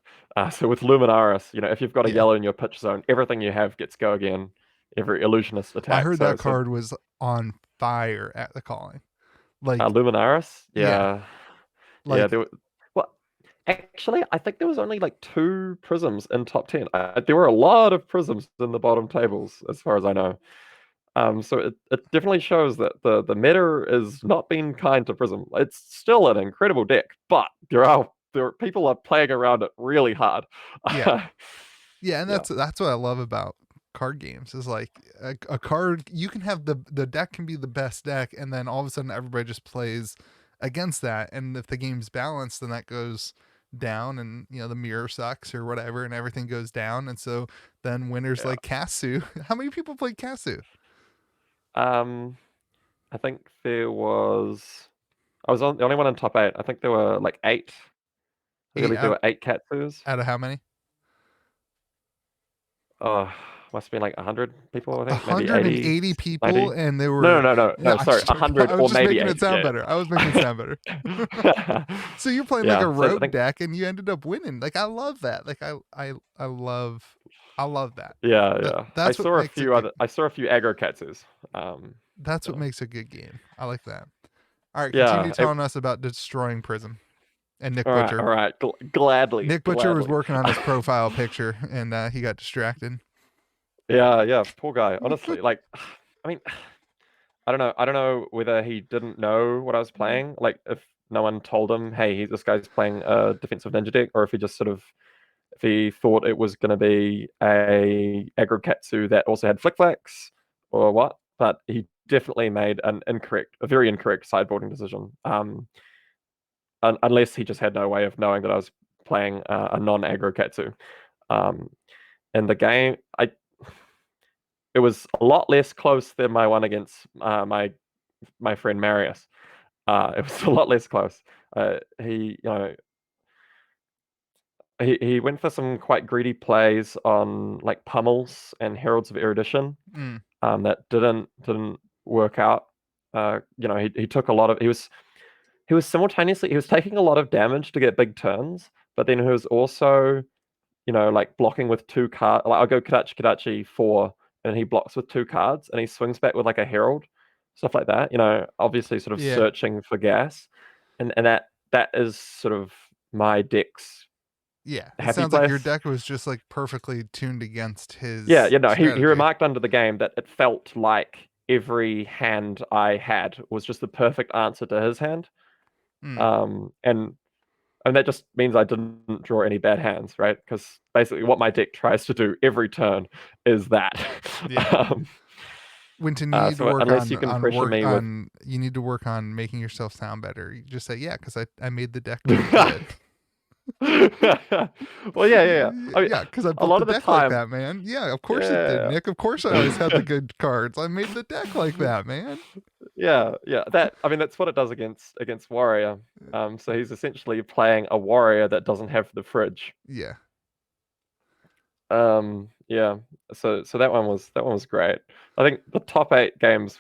So with Luminaris, if you've got a Yeah. yellow in your pitch zone, everything you have gets go again. Every illusionist I attack. heard So that so card was on fire at the calling. Like, Luminaris, yeah. yeah, yeah. Like, Well, actually, I think there was only like 2 prisms in top 10. There were a lot of prisms in the bottom tables, as far as I know. So it definitely shows that the meta is not being kind to prism. It's still an incredible deck, but people are playing around it really hard. yeah. Yeah, and Yeah, that's what I love about card games is like a card you can have the deck can be the best deck and then all of a sudden everybody just plays against that, and if the game's balanced then that goes down, and the mirror sucks or whatever and everything goes down, and so then winners yeah. like Kasu. How many people played Kasu? Um, I think there was. I was the only one in top 8. I think there were like 8. I Eight believe there out were 8 Katsus. out of how many? Oh must have been like 100 people, I think, maybe 80, 180 people, 90. and they No, were. no, no, no, Yeah, no. I'm Sorry, joking. I 100 was or just maybe making it 80. sound Yeah, better. I was making it sound better. yeah. So you're playing like a Yeah. So I rogue think, deck, and you ended up winning. Like I love that. Like I love that. yeah, That yeah. that's what makes a good. I saw a few aggro katsus. That's what So makes a good game. I like that. All right, continue yeah. telling us about destroying Prism and Nick All Butcher. right. Gladly, Nick Butcher was gladly. working on his profile picture, and he got distracted. Yeah, yeah. Poor guy. Honestly, like, I mean, I don't know. I don't know whether he didn't know what I was playing. Like, if no one told him, "Hey, this guy's playing a defensive ninja deck," or if he just sort of, if he thought it was going to be a aggro katsu that also had flick flacks, or what. But he definitely made a very incorrect sideboarding decision. Unless he just had no way of knowing that I was playing a non-aggro katsu. Um, in the game, it was a lot less close than my one against my friend Marius. It was a lot less close. He went for some quite greedy plays on like pummels and heralds of erudition Mm, that didn't work out. He took a lot of he was simultaneously he was taking a lot of damage to get big turns, but then he was also like blocking with two cards. Like I'll go Kadachi Kadachi 4, and he blocks with two cards, and he swings back with like a herald, stuff like that. Obviously sort of yeah, searching for gas, and that is sort of my deck's yeah. It happy sounds like your place. deck was just like perfectly tuned against Yeah, his he strategy. remarked under the game that it felt like every hand I had was just the perfect answer to his hand. Mm, And that just means I didn't draw any bad hands, right? Because basically what my deck tries to do every turn is that. yeah. um, Wynton, you need to so work unless you can pressure me with, you need to work on making yourself sound better. You just say, yeah, because I made the deck like that. well, yeah, yeah, yeah. I mean, Yeah, because I a built lot the of the deck like time, that, man. Yeah, of course it did, yeah, Nick. Of course I always had the good cards. I made the deck like that, man. yeah, yeah. That I mean, that's what it does against warrior. So he's essentially playing a warrior that doesn't have the fridge. Yeah. Yeah. So that one was great. I think the top 8 games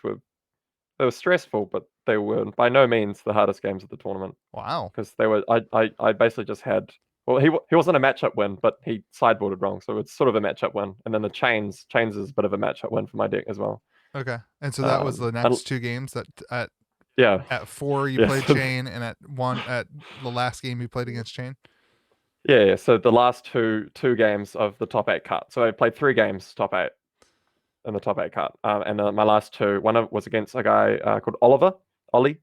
they were stressful, but they were by no means the hardest games of the tournament Wow. because they were. I basically just had. Well, he wasn't a matchup win, but he sideboarded wrong, so it's sort of a matchup win. And then the chains is a bit of a matchup win for my deck as well. Okay. And so that was the And next two games that yeah, at 4 you yeah, played Chain, and at the last game you played against Chain. yeah. So the last two games of the top 8 cut. So I played 3 games top 8 in the top 8 cut, and my last two, one of was against a guy called Ollie,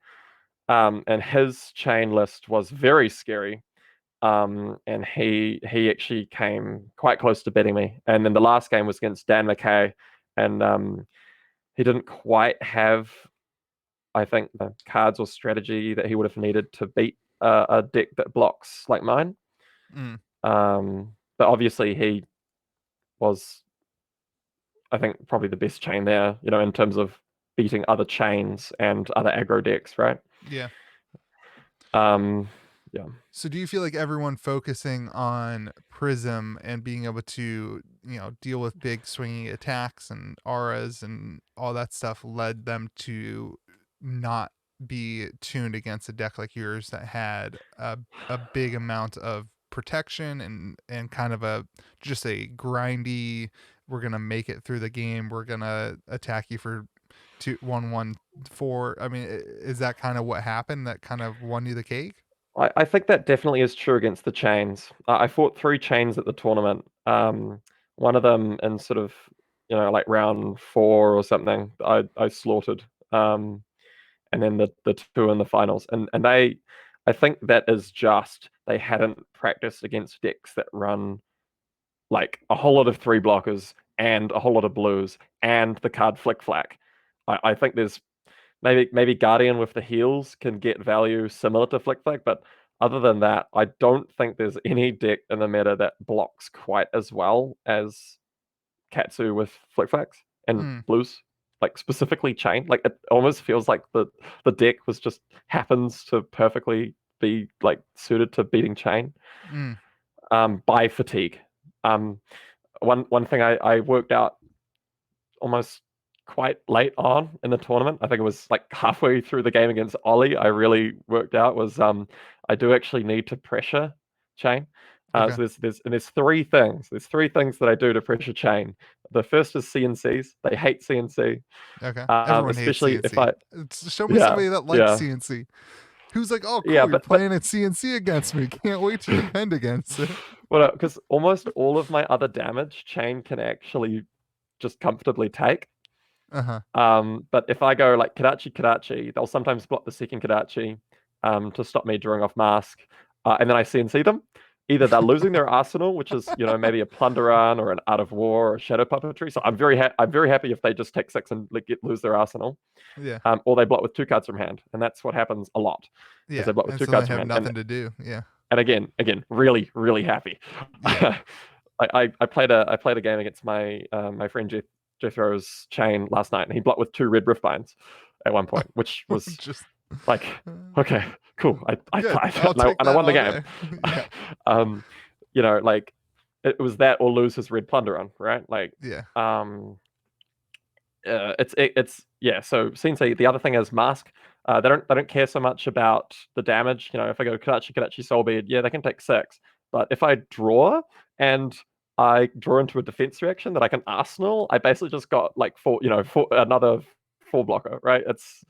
and his chain list was very scary. And he actually came quite close to beating me. And then the last game was against Dan McKay, and he didn't quite have, I think, the cards or strategy that he would have needed to beat a deck that blocks like mine. Mm, But obviously he was, I think, probably the best chain there, in terms of beating other chains and other aggro decks, right? yeah. Um, yeah. So do you feel like everyone focusing on Prism and being able to, deal with big swinging attacks and auras and all that stuff led them to not be tuned against a deck like yours that had a big amount of protection and kind of a just a grindy, we're gonna make it through the game, we're gonna attack you for 2 1 1 4. I mean, is that kind of what happened that kind of won you the cake? I think that definitely is true against the chains. I fought 3 chains at the tournament. One of them in sort of, like round 4 or something, I slaughtered. And then the two in the finals. And I think that is just they hadn't practiced against decks that run like a whole lot of 3 blockers and a whole lot of blues and the card flick flack. I think there's maybe Guardian with the heals can get value similar to Flick Flag, but other than that, I don't think there's any deck in the meta that blocks quite as well as Katsu with Flick Flags and Mm, blues. Like specifically Chain. Like it almost feels like the deck was just happens to perfectly be like suited to beating Chain. mm, By fatigue. Um one thing I worked out almost quite late on in the tournament. I think it was like halfway through the game against Ollie. I really worked out was I do actually need to pressure chain. Okay. So there's three things. There's three things that I do to pressure chain. The first is CNCs. They hate CNC, Okay. Everyone hates especially if CNC. I Show me yeah somebody that likes yeah CNC. Who's like, oh, yeah. cool, you're playing at CNC against me. Can't wait to defend against it. Well, because almost all of my other damage chain can actually just comfortably take. Uh huh. But if I go like Kadachi Kadachi, they'll sometimes block the second Kadachi to stop me drawing off mask. And then I CNC them. Either they're losing their arsenal, which is, maybe a Plunderan or an Art of War or Shadow Puppetry. So I'm very happy if they just take 6 and lose their arsenal. Yeah. Or they block with 2 cards from hand. And that's what happens a lot. Is Yeah. they block with And 2 so they cards from have hand. nothing to do. Yeah. And again, really, really happy. Yeah. I played a game against my friend Jethro's chain last night, and he blocked with 2 red Riftbinds at one point, which was Just like, okay, cool. I good. played I'll and I, take and I that won the all game. day. Yeah. um, like it was that or lose his red Plunderon, right? Like, Yeah. it's yeah. So Sensei, the other thing is mask. They don't care so much about the damage. If I go Kadachi Soulbeard, yeah, they can take 6. But if I draw and I draw into a defense reaction that I can arsenal, I basically just got like another 4 blocker, right? It's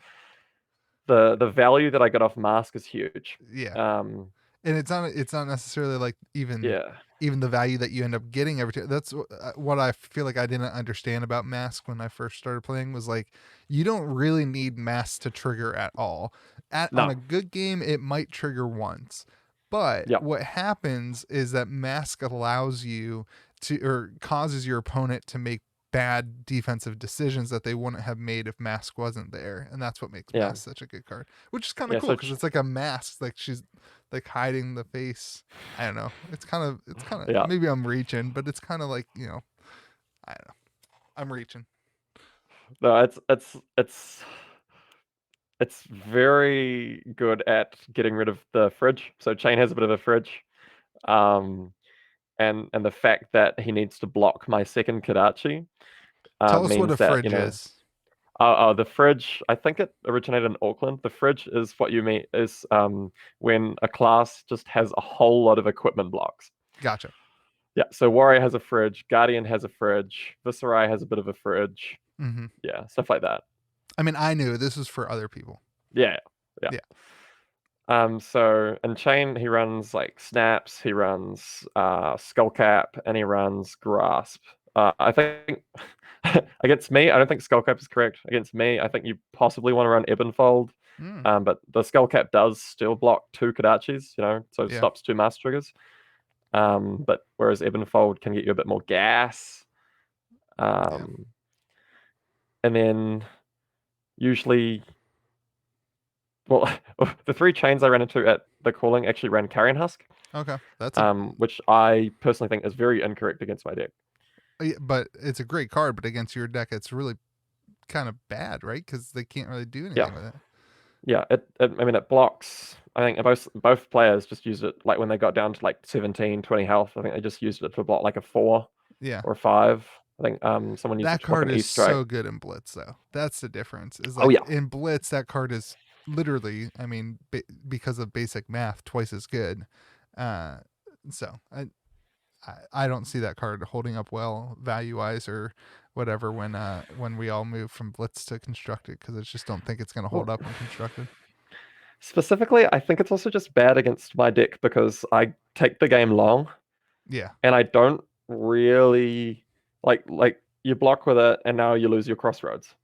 the value that I got off mask is huge. Yeah. Um, And it's not necessarily like yeah, even the value that you end up getting every time. That's what I feel like I didn't understand about mask when I first started playing was like you don't really need mask to trigger at all. On no, a good game it might trigger once. But yeah, what happens is that mask allows you to or causes your opponent to make bad defensive decisions that they wouldn't have made if mask wasn't there, and that's what makes yeah, mask such a good card, which is kind of yeah. cool because it's like a mask, like she's like hiding the face. I don't know. It's kind of Yeah, maybe I'm reaching, but it's kind of like I don't know. I'm reaching. no, it's very good at getting rid of the fridge. So Chain has a bit of a fridge. Um, and the fact that he needs to block my second Kadachi Tell us what means a that, fridge is. the fridge, I think it originated in Auckland. The fridge is what you mean is when a class just has a whole lot of equipment blocks. Gotcha. Yeah, so Warrior has a fridge, Guardian has a fridge, Viserai has a bit of a fridge. Hmm. Yeah, stuff like that. I mean, I knew this was for other people. Yeah, yeah. Yeah. So in Chain, he runs like Snaps, he runs Skullcap, and he runs Grasp. I think against me, I don't think Skullcap is correct. Against me, I think you possibly want to run Ebonfold. Mm, But the Skullcap does still block 2 Kadachis, so it yeah. stops 2 mass triggers. But whereas Ebonfold can get you a bit more gas. Yeah. Um, and then usually, well, the 3 chains I ran into at the calling actually ran Carrion Husk, Okay. which I personally think is very incorrect against my deck. Yeah, but it's a great card, but against your deck it's really kind of bad, right? Because they can't really do Yeah, anything with it. yeah. I mean, it blocks. I think both players just used it like when they got down to like 17, 20 health. I think they just used it to block like a 4 Yeah. or a 5. I think someone used it That to block card an is East Strike. so good in Blitz, though. That's the difference. Is Oh like yeah, in Blitz, that card is literally, I mean, because of basic math, twice as good. Uh, so I don't see that card holding up well value wise or whatever when we all move from Blitz to constructed because I just don't think it's going to hold well, up in constructed. specifically, I think it's also just bad against my deck because I take the game long Yeah, and I don't really like you block with it and now you lose your crossroads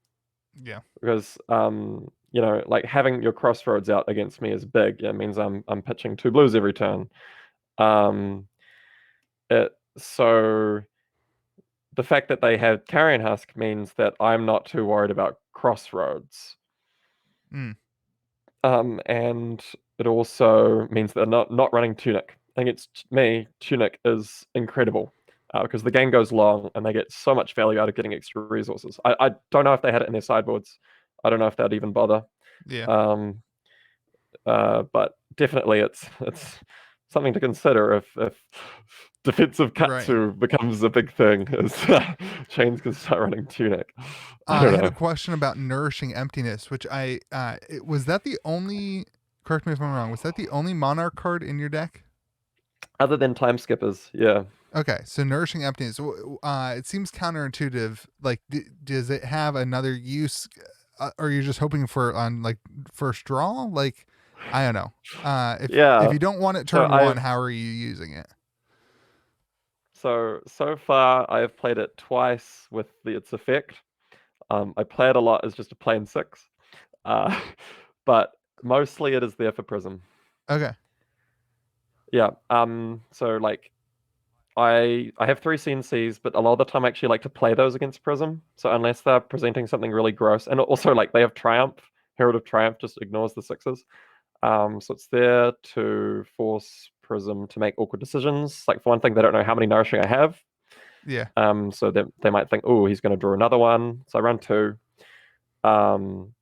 yeah, because like having your crossroads out against me is big. It means I'm pitching 2 blues every turn. Um, so the fact that they have Carrion Husk means that I'm not too worried about crossroads. mm, And it also means they're not running Tunic. Against me, Tunic is incredible because the game goes long and they get so much value out of getting extra resources. I don't know if they had it in their sideboards. I don't know if they'd even bother. yeah, Um, but definitely it's something to consider if defensive Right. katsu becomes a big thing as chains can start running tunic. I I don't had a know. question about nourishing emptiness, which was that the only? Correct me if I'm wrong. Was that the only Monarch card in your deck? Other than time skippers, yeah. Okay, so nourishing emptiness. It seems counterintuitive. Like, does it have another use? Or are you just hoping for on like first draw? Like, I don't know. If Yeah. you don't want it So turn one, how are you using it? so far I have played it twice with its effect. I play it a lot as just a plain six. Uh, but mostly it is there for Prism. Okay. Yeah. So like I have three CNCs, but a lot of the time I actually like to play those against Prism. So unless they're presenting something really gross, and also like they have Triumph, Herald of Triumph just ignores the sixes. So it's there to force Prism to make awkward decisions. Like for one thing, they don't know how many nourishing I have. Yeah. So they might think, oh, he's going to draw another one. So I run two. Um,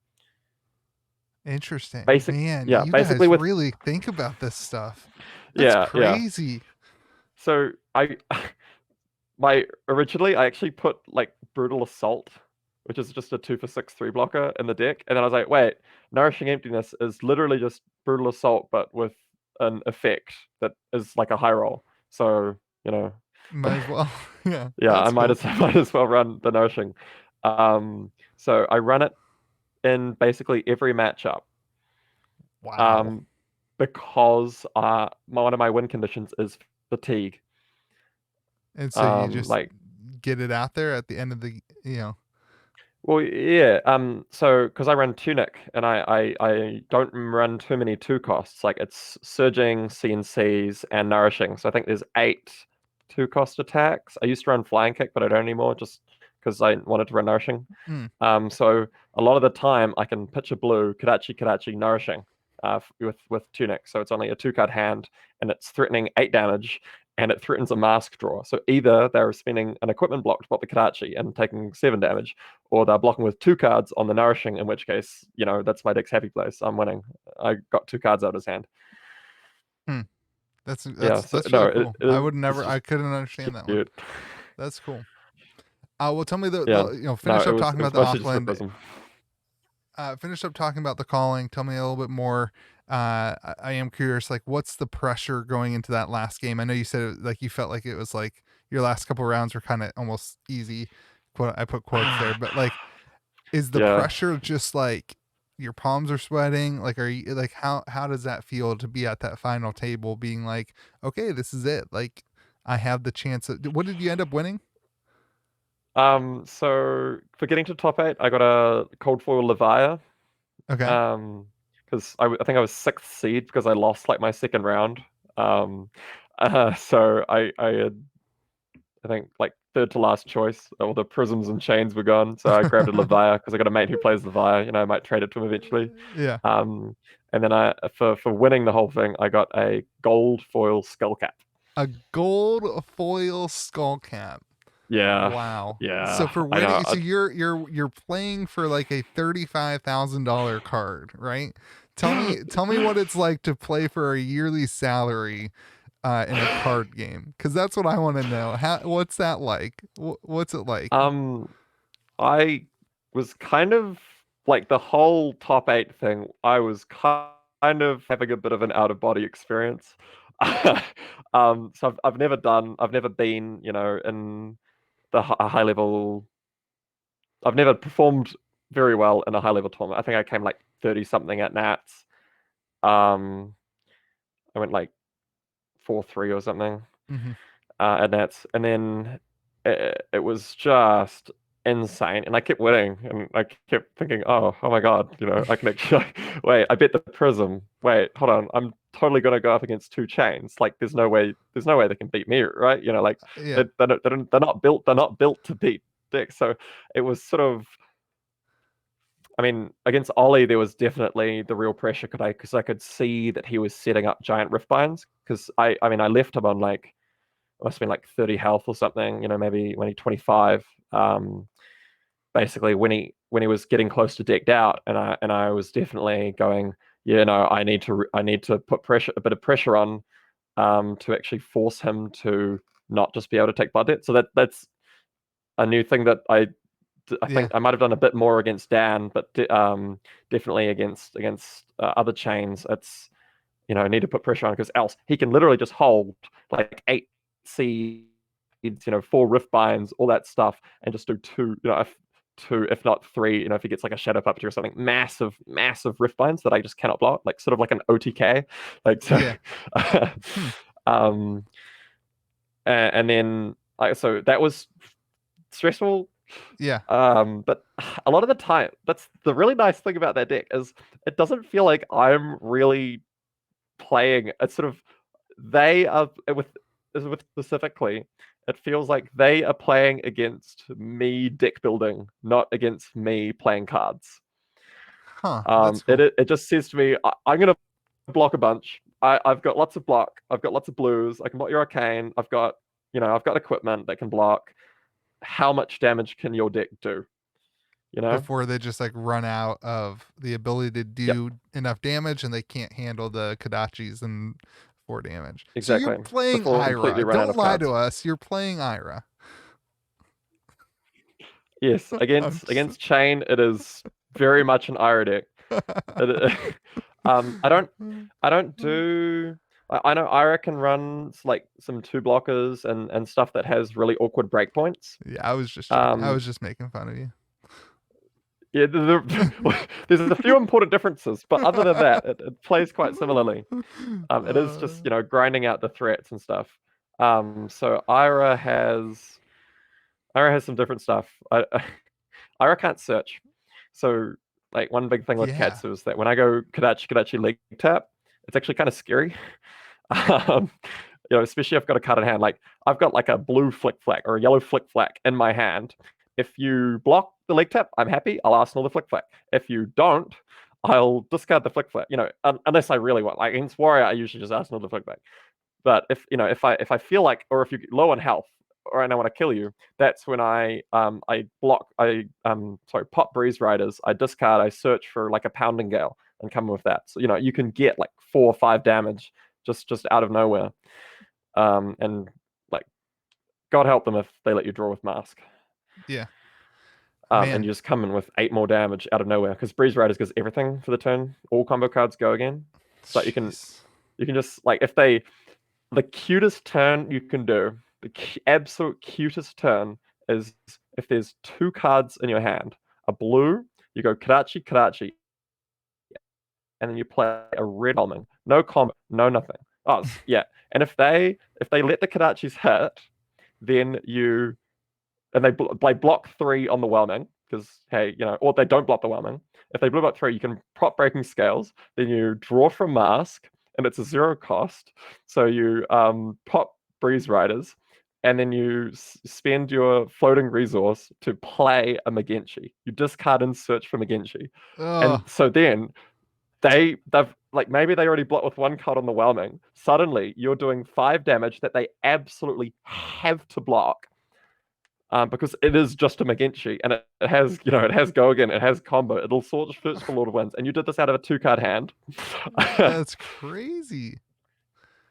Interesting. basic, Man, yeah, you basically guys with, really think about this stuff. That's yeah. crazy. So I, my originally I actually put like Brutal Assault, which is just a 2 for 6 3 blocker in the deck, and then I was like, wait, Nourishing Emptiness is literally just Brutal Assault, but with an effect that is like a high roll. So you know, Might as well. Yeah, yeah, I that's might cool. as might as well run the Nourishing. So I run it in basically every matchup. Wow. Um, because one of my win conditions is fatigue. And so you just Like get it out there at the end of the. well, yeah. So because I run Tunic and I don't run too many two costs. Like it's Surging, CNCs, and Nourishing. So I think there's 8 2 cost attacks. I used to run Flying Kick, but I don't anymore just because I wanted to run Nourishing. Mm, So a lot of the time I can pitch a blue Kadachi Nourishing with Tunic. So it's only a 2 card hand and it's threatening 8 damage and it threatens a mask draw. So either they're spending an equipment block to pop the Kadachi and taking 7 damage, or they're blocking with 2 cards on the Nourishing, in which case, that's my deck's happy place. I'm winning. I got 2 cards out of his hand. mm. That's Yeah, that's so that's no, really cool. it's I just couldn't understand that one. cute. That's cool. Well, tell me Yeah, no, finish up talking it about was the mostly just for Auckland. Prism. Finish up talking about the calling. Tell me a little bit more. I am curious, like, what's the pressure going into that last game? I know you said like you felt like it was like your last couple rounds were kind of almost easy. I put quotes there, but like, is the Yeah. pressure just like your palms are sweating? Like, are you like how does that feel to be at that final table, being like, okay, this is it. Like, I have the chance. What did you end up winning? So for getting to top 8, I got a cold foil Levia. Okay. Because I think I was 6th seed because I lost like my second round. Um, so I had I think like third to last choice. All the prisms and chains were gone, so I grabbed a Levia because I got a mate who plays Levia. I might trade it to him eventually. Yeah. Um, and then I for winning the whole thing, I got a gold foil skullcap. A gold foil skull cap. Yeah, Wow. So yeah, for I know. winning, so you're playing for like a $35,000 card, right? Tell me what it's like to play for a yearly salary in a card game, because that's what I want to know. What's that like? What's it like? Um, I was kind of like the whole top 8 thing. I was kind of having a bit of an out of body experience. So I've never been, in the high level. I've never performed very well in a high level tournament. I think I came like 30 something at Nats. Um, I went like 4-3 or something Mm-hmm. at Nats, and then it was just insane. And I kept winning, and I kept thinking, oh my God, I can actually wait. I bet the Prism. Wait, hold on. I'm totally gonna go up against 2 chains. Like, there's no way they can beat me, right? Like Yeah. they're not built to beat decks. So it was sort of. I mean, against Ollie, there was definitely the real pressure because I could see that he was setting up giant rift binds. Because I mean, I left him on like it must have been like 30 health or something. Maybe when he 25. Basically, when he was getting close to decked out, and I was definitely going, yeah, no, I need to put a bit of pressure on, to actually force him to not just be able to take blood debt. So that's a new thing that I Yeah. think I might have done a bit more against Dan, but definitely against other chains. It's I need to put pressure on because else he can literally just hold like 8 seeds, 4 rift binds, all that stuff, and just do two, if not three. If he gets like a shadow puppetry or something, massive, massive rift binds that I just cannot block, like sort of like an OTK, like so. Yeah. Hmm. um, and then so that was stressful. Yeah. But a lot of the time, that's the really nice thing about that deck is it doesn't feel like I'm really playing. It's sort of they are with specifically. It feels like they are playing against me deck building, not against me playing cards. Huh. That's It cool. it just says to me, I'm gonna block a bunch. I've got lots of block. I've got lots of blues. I can block your arcane. I've got equipment that can block. How much damage can your deck do? You know? Before they just like run out of the ability to Yep, do enough damage and they can't handle the Kodachis and 4 damage. So you're exactly. playing Before completely Ira. run out Don't of lie to cards. us. You're playing Ira. Yes, I'm just against Chain, it is very much an Ira deck. It, I don't do. I know Ira can run like some 2 blockers and stuff that has really awkward breakpoints. Yeah, I was just joking. I Um, was just making fun of you. yeah, there's a few important differences, but other than that, it plays quite similarly. It is uh, just grinding out the threats and stuff. So Ira has some different stuff. Ira can't search. So like one big thing with yeah. Katsu is that when I go Kadachi leg tap, it's actually kind of scary. Um, especially if I've got a card in hand. Like I've got like a blue flick flack or a yellow flick flack in my hand. If you block the leg tap, I'm happy. I'll arsenal the flick flack. If you don't, I'll discard the flick flack. Unless I really want. Like against Warrior, I usually just arsenal the flick flack. But if I feel like, or if you're low on health, or I want to kill you, that's when I block. Pop Breeze Riders. I discard. I search for like a Pounding Gale and come with that. So you can get like 4 or 5 damage just out of nowhere. And like God help them if they let you draw with Mask. Yeah. And Man. you just come in with 8 more damage out of nowhere because Breeze Riders gives everything for the turn. All combo cards go again. So Jeez. you can just like if they the cutest turn you can do, the absolute cutest turn is if there's 2 cards in your hand, a blue, you go Kadachi, Kadachi, and then you play a red Helming. No combo, no nothing. Oh, yeah. And if they let the Kadachis hit, then they block 3 on the whelming because hey, or they don't block the whelming. If they block 3, you can prop breaking scales. Then you draw from mask, and it's a 0 cost. So you pop breeze riders, and then you spend your floating resource to play a Magenchi. You discard and search for Magenchi, Ugh. and so then they've like maybe they already blocked with 1 card on the whelming. Suddenly you're doing 5 damage that they absolutely have to block because it is just a Magenchi and it has, it has go again, it has combo, it'll search for Lord of Winds, and you did this out of a 2 card hand. That's crazy.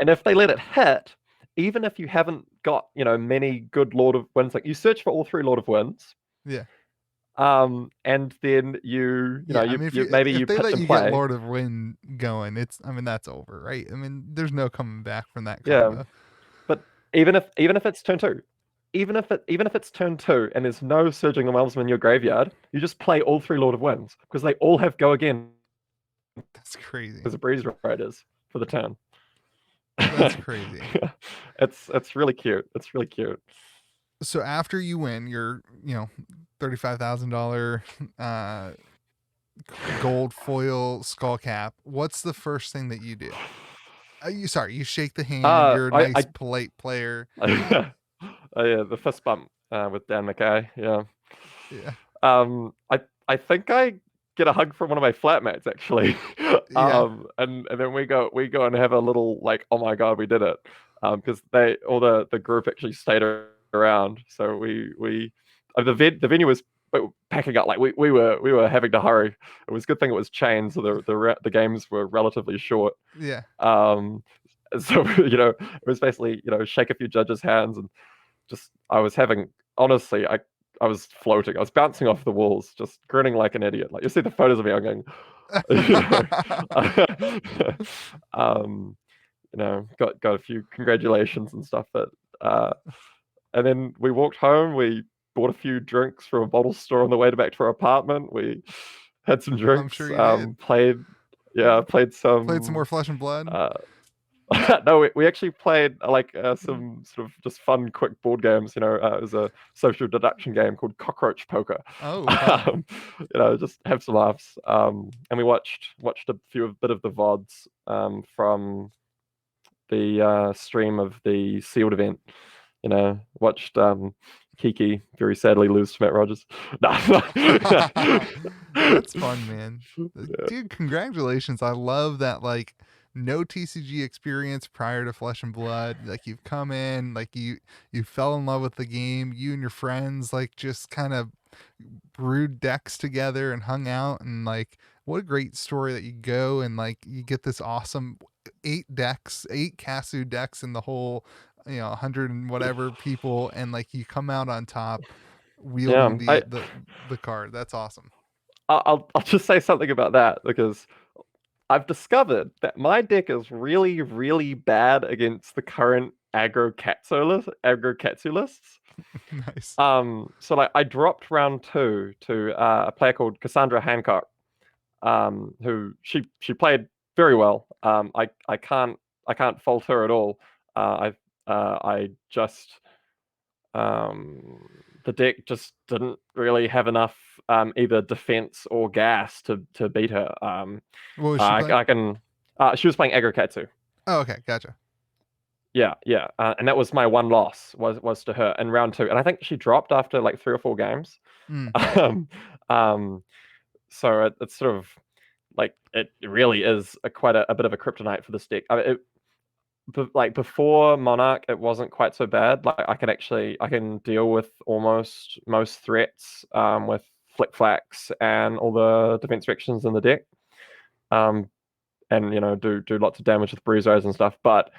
And if they let it hit, even if you haven't got, many good Lord of Winds, like you search for all 3 Lord of Winds, Yeah. and then Yeah, I mean, you maybe if you they pitch let and you get play. Lord of Wind going, I mean, that's over, right? I mean, there's no coming back from that Yeah. combo. But even if it's turn 2, even if it's turn 2 and there's no Surging the Whelmsman in your graveyard, you just play all 3 Lord of Winds because they all have go again That's crazy. as a breeze riders for the turn. That's crazy. It's really cute. It's really cute. So after you win your, $35,000 uh, gold foil skull cap, what's the first thing that you do? You shake the hand. You're a nice, I polite player. yeah, the fist bump with Dan McKay. Yeah. Yeah. I think I get a hug from one of my flatmates actually. Yeah. And then we go and have a little like, oh my God, we did it. Because the group actually stayed around. So the venue was packing up. Like we were having to hurry. It was a good thing it was chains, so the games were relatively short. Yeah. Um, So it was basically shake a few judges' hands and just I was having honestly I was floating. I was bouncing off the walls, just grinning like an idiot. Like you see the photos of me, I'm going, you know, um, got a few congratulations and stuff. But and then we walked home. We bought a few drinks from a bottle store on the way back to our apartment. We had some I'm sure drinks. you did. Played Played some more some. Flesh and Blood. Uh, no, we actually played some sort of just fun, quick board games. It was a social deduction game called Cockroach Poker. Oh, fun. Just have some laughs. And we watched a bit of the VODs from the stream of the sealed event. Watched Kiki very sadly lose to Matt Rogers. That's fun, man. Yeah. Dude, congratulations. I love that, like, no TCG experience prior to Flesh and Blood. Like, you've come in, like, you fell in love with the game. You and your friends, like, just kind of brewed decks together and hung out. And, like, what a great story that you go and, like, you get this awesome 8 Casu decks in the whole, 100 and whatever people. And, like, you come out on top wielding Yeah, the card. That's awesome. I'll just say something about that because I've discovered that my deck is really, really bad against the current aggro Katsu lists. Nice. So like I dropped round two to a player called Cassandra Hancock, who she played very well. I can't fault her at all. I just the deck just didn't really have enough either defense or gas to beat her. What was she playing? I can. She was playing Aggro Katsu. Oh, okay, gotcha. Yeah, yeah, and that was my one loss was to her in round two, and I think she dropped after like 3 or 4 games. Mm, Um, um, so it's sort of like it really is quite a bit of a kryptonite for this deck. I mean, like before Monarch, it wasn't quite so bad. Like I can deal with almost most threats with flick flacks and all the defense reactions in the deck. Um, and do lots of damage with bruisos and stuff. But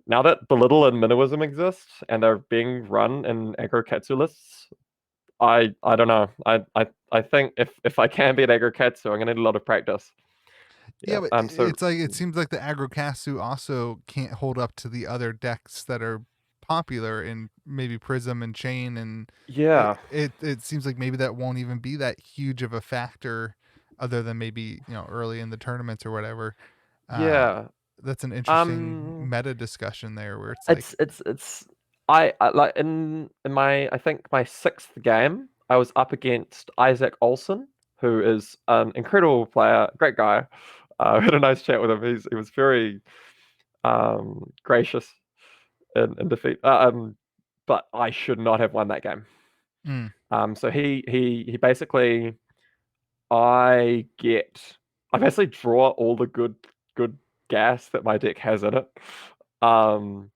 now that Belittle and Minnowism exist and they're being run in aggro Katsu lists, I don't know. I think if I can be an aggro Katsu, I'm gonna need a lot of practice. yeah, Yeah. but So it's like it seems like the Agrocasu also can't hold up to the other decks that are popular in maybe Prism and Chain, and yeah, it seems like maybe that won't even be that huge of a factor, other than maybe early in the tournaments or whatever. Uh, yeah. that's an interesting Um, meta discussion there, where it's like, it's I like in my I think my sixth game, I was up against Isaac Olson, who is an incredible player, great guy. I had a nice chat with him. He was very gracious in defeat. But I should not have won that game. mm, So he basically I get I basically draw all the good gas that my deck has in it. Um,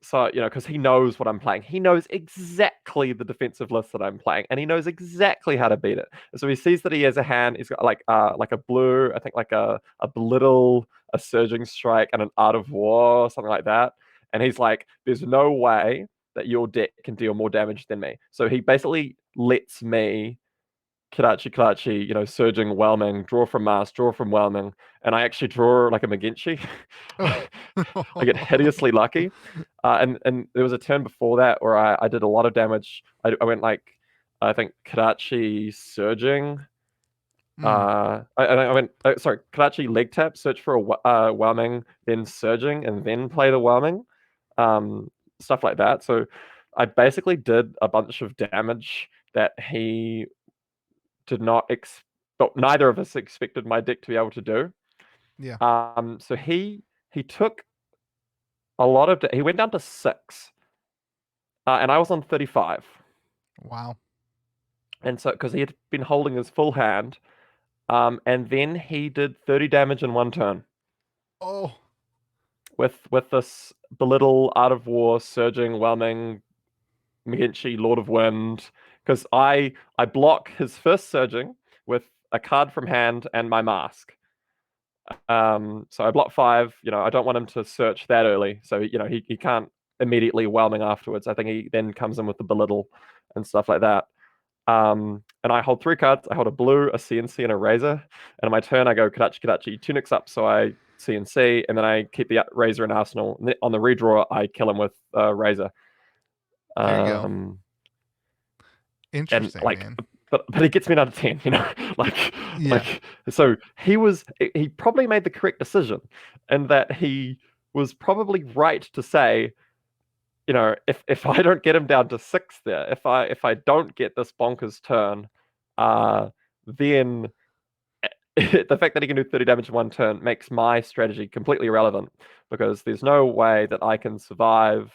so because he knows what I'm playing, he knows exactly the defensive list that I'm playing, and he knows exactly how to beat it. So he sees that he has a hand. He's got like a blue, I think like a belittle, a surging strike, and an art of war, something like that. And he's like, "There's no way that your deck can deal more damage than me." So he basically lets me Karachi, surging, whelming, draw from Mars, draw from whelming, and I actually draw like a McGinty. I get hideously lucky. And there was a turn before that where I did a lot of damage. I went like, I think Karachi surging. mm, I went, sorry, Karachi leg tap, search for a whelming, then surging, and then play the whelming. Stuff like that. So I basically did a bunch of damage that he did not but neither of us expected my deck to be able to do. yeah, So he took a lot of he went down to 6, and I was on 35, wow, and so because he had been holding his full hand, and then he did 30 damage in one turn oh, with this belittle, art of war, surging, whelming, Mienchi, Lord of Wind, because I block his first surging with a card from hand and my mask. So I block 5. I don't want him to search that early. So he can't immediately whelming afterwards. I think he then comes in with the belittle and stuff like that. And I hold 3 cards. I hold a blue, a CNC, and a razor. And on my turn, I go Kadachi Kadachi, 2 nicks up, so I CNC, and then I keep the razor in arsenal. On the redraw, I kill him with razor. There you go. Um, and Interesting, like, man. but he gets me another 10. like Yeah, like so he probably made the correct decision, and that he was probably right to say, if I don't get him down to 6 there, if I don't get this bonkers turn, then the fact that he can do 30 damage in 1 turn makes my strategy completely irrelevant, because there's no way that I can survive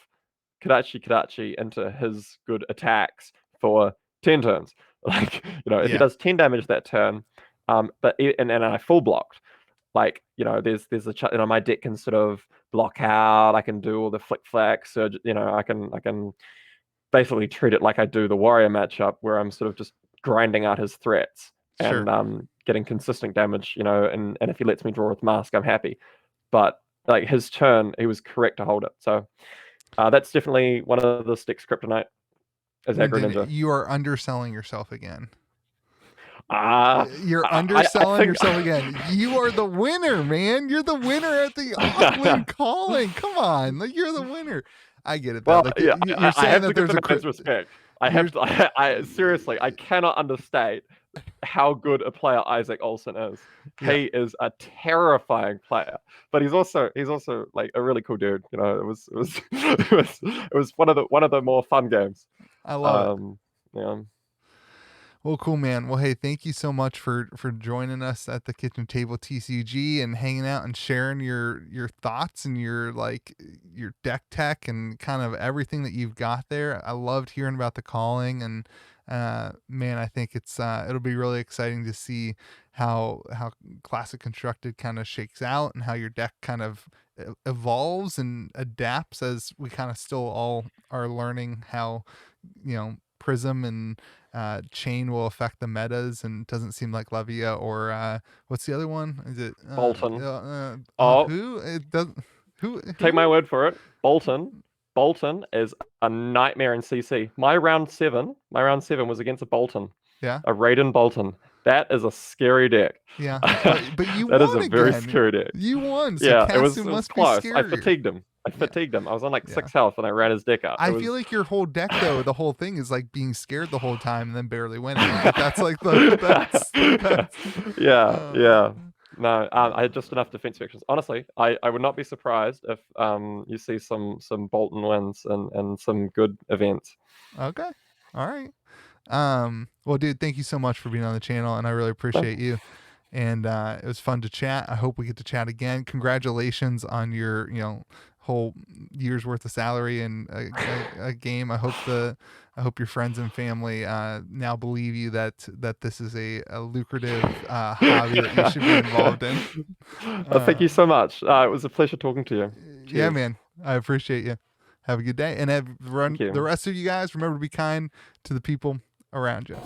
Kadachi into his good attacks for 10 turns. If he yeah, does 10 damage that turn, and I full blocked, there's my deck can sort of block out. I can do all the flick flacks. So I can basically treat it like I do the warrior matchup, where I'm sort of just grinding out his threats and sure. getting consistent damage. And if he lets me draw with mask, I'm happy. But like his turn, he was correct to hold it. So that's definitely one of the sticks kryptonite as aggro Wynton, ninja. you are underselling yourself again. Uh, You're I underselling think yourself again. You are the winner, man. You're the winner at the Auckland calling. Come on, like you're the winner. I get it though. well, Like yeah, you're I saying have to that give there's the a man's respect. I you're have to. Seriously, I cannot understate how good a player Isaac Olsen is. yeah. He is a terrifying player, but he's also like a really cool dude. It was it was one of the more fun games. I love it. Um, yeah, Well, cool, man. Well, hey, thank you so much for joining us at the Kitchen Table TCG and hanging out and sharing your thoughts and your deck tech and kind of everything that you've got there. I loved hearing about the calling, and man, I think it'll be really exciting to see how Classic Constructed kind of shakes out and how your deck kind of evolves and adapts as we kind of still all are learning how Prism and Chain will affect the metas, and it doesn't seem like Levia or what's the other one? Is it Bolton. Oh, who? It doesn't. take my Who? word for it. Bolton is a nightmare in CC. My round 7 was against a Bolton, Yeah, a Raiden Bolton. That is a scary deck. yeah. But you That is won a very again. scary deck. You won, so Yeah, it was Kasu it was must be close. I scarier. fatigued him. I Yeah, fatigued him. I was on like yeah. 6 health and I ran his deck out. It I feel was like your whole deck though, the whole thing is like being scared the whole time and then barely winning. Like that's like that's yeah, uh, yeah. No, I had just enough defense factions. Honestly, I would not be surprised if you see some Bolton wins and some good events. okay. All right. Well, dude, thank you so much for being on the channel, and I really No, appreciate you. And it was fun to chat. I hope we get to chat again. Congratulations on your, whole year's worth of salary and a game. I hope your friends and family now believe you that this is a lucrative hobby that you should be involved in. Thank Uh, you so much. It was a pleasure talking to you. yeah, Cheers. man. I appreciate you. Have a good day, and Thank the you. rest of you guys remember to be kind to the people around you.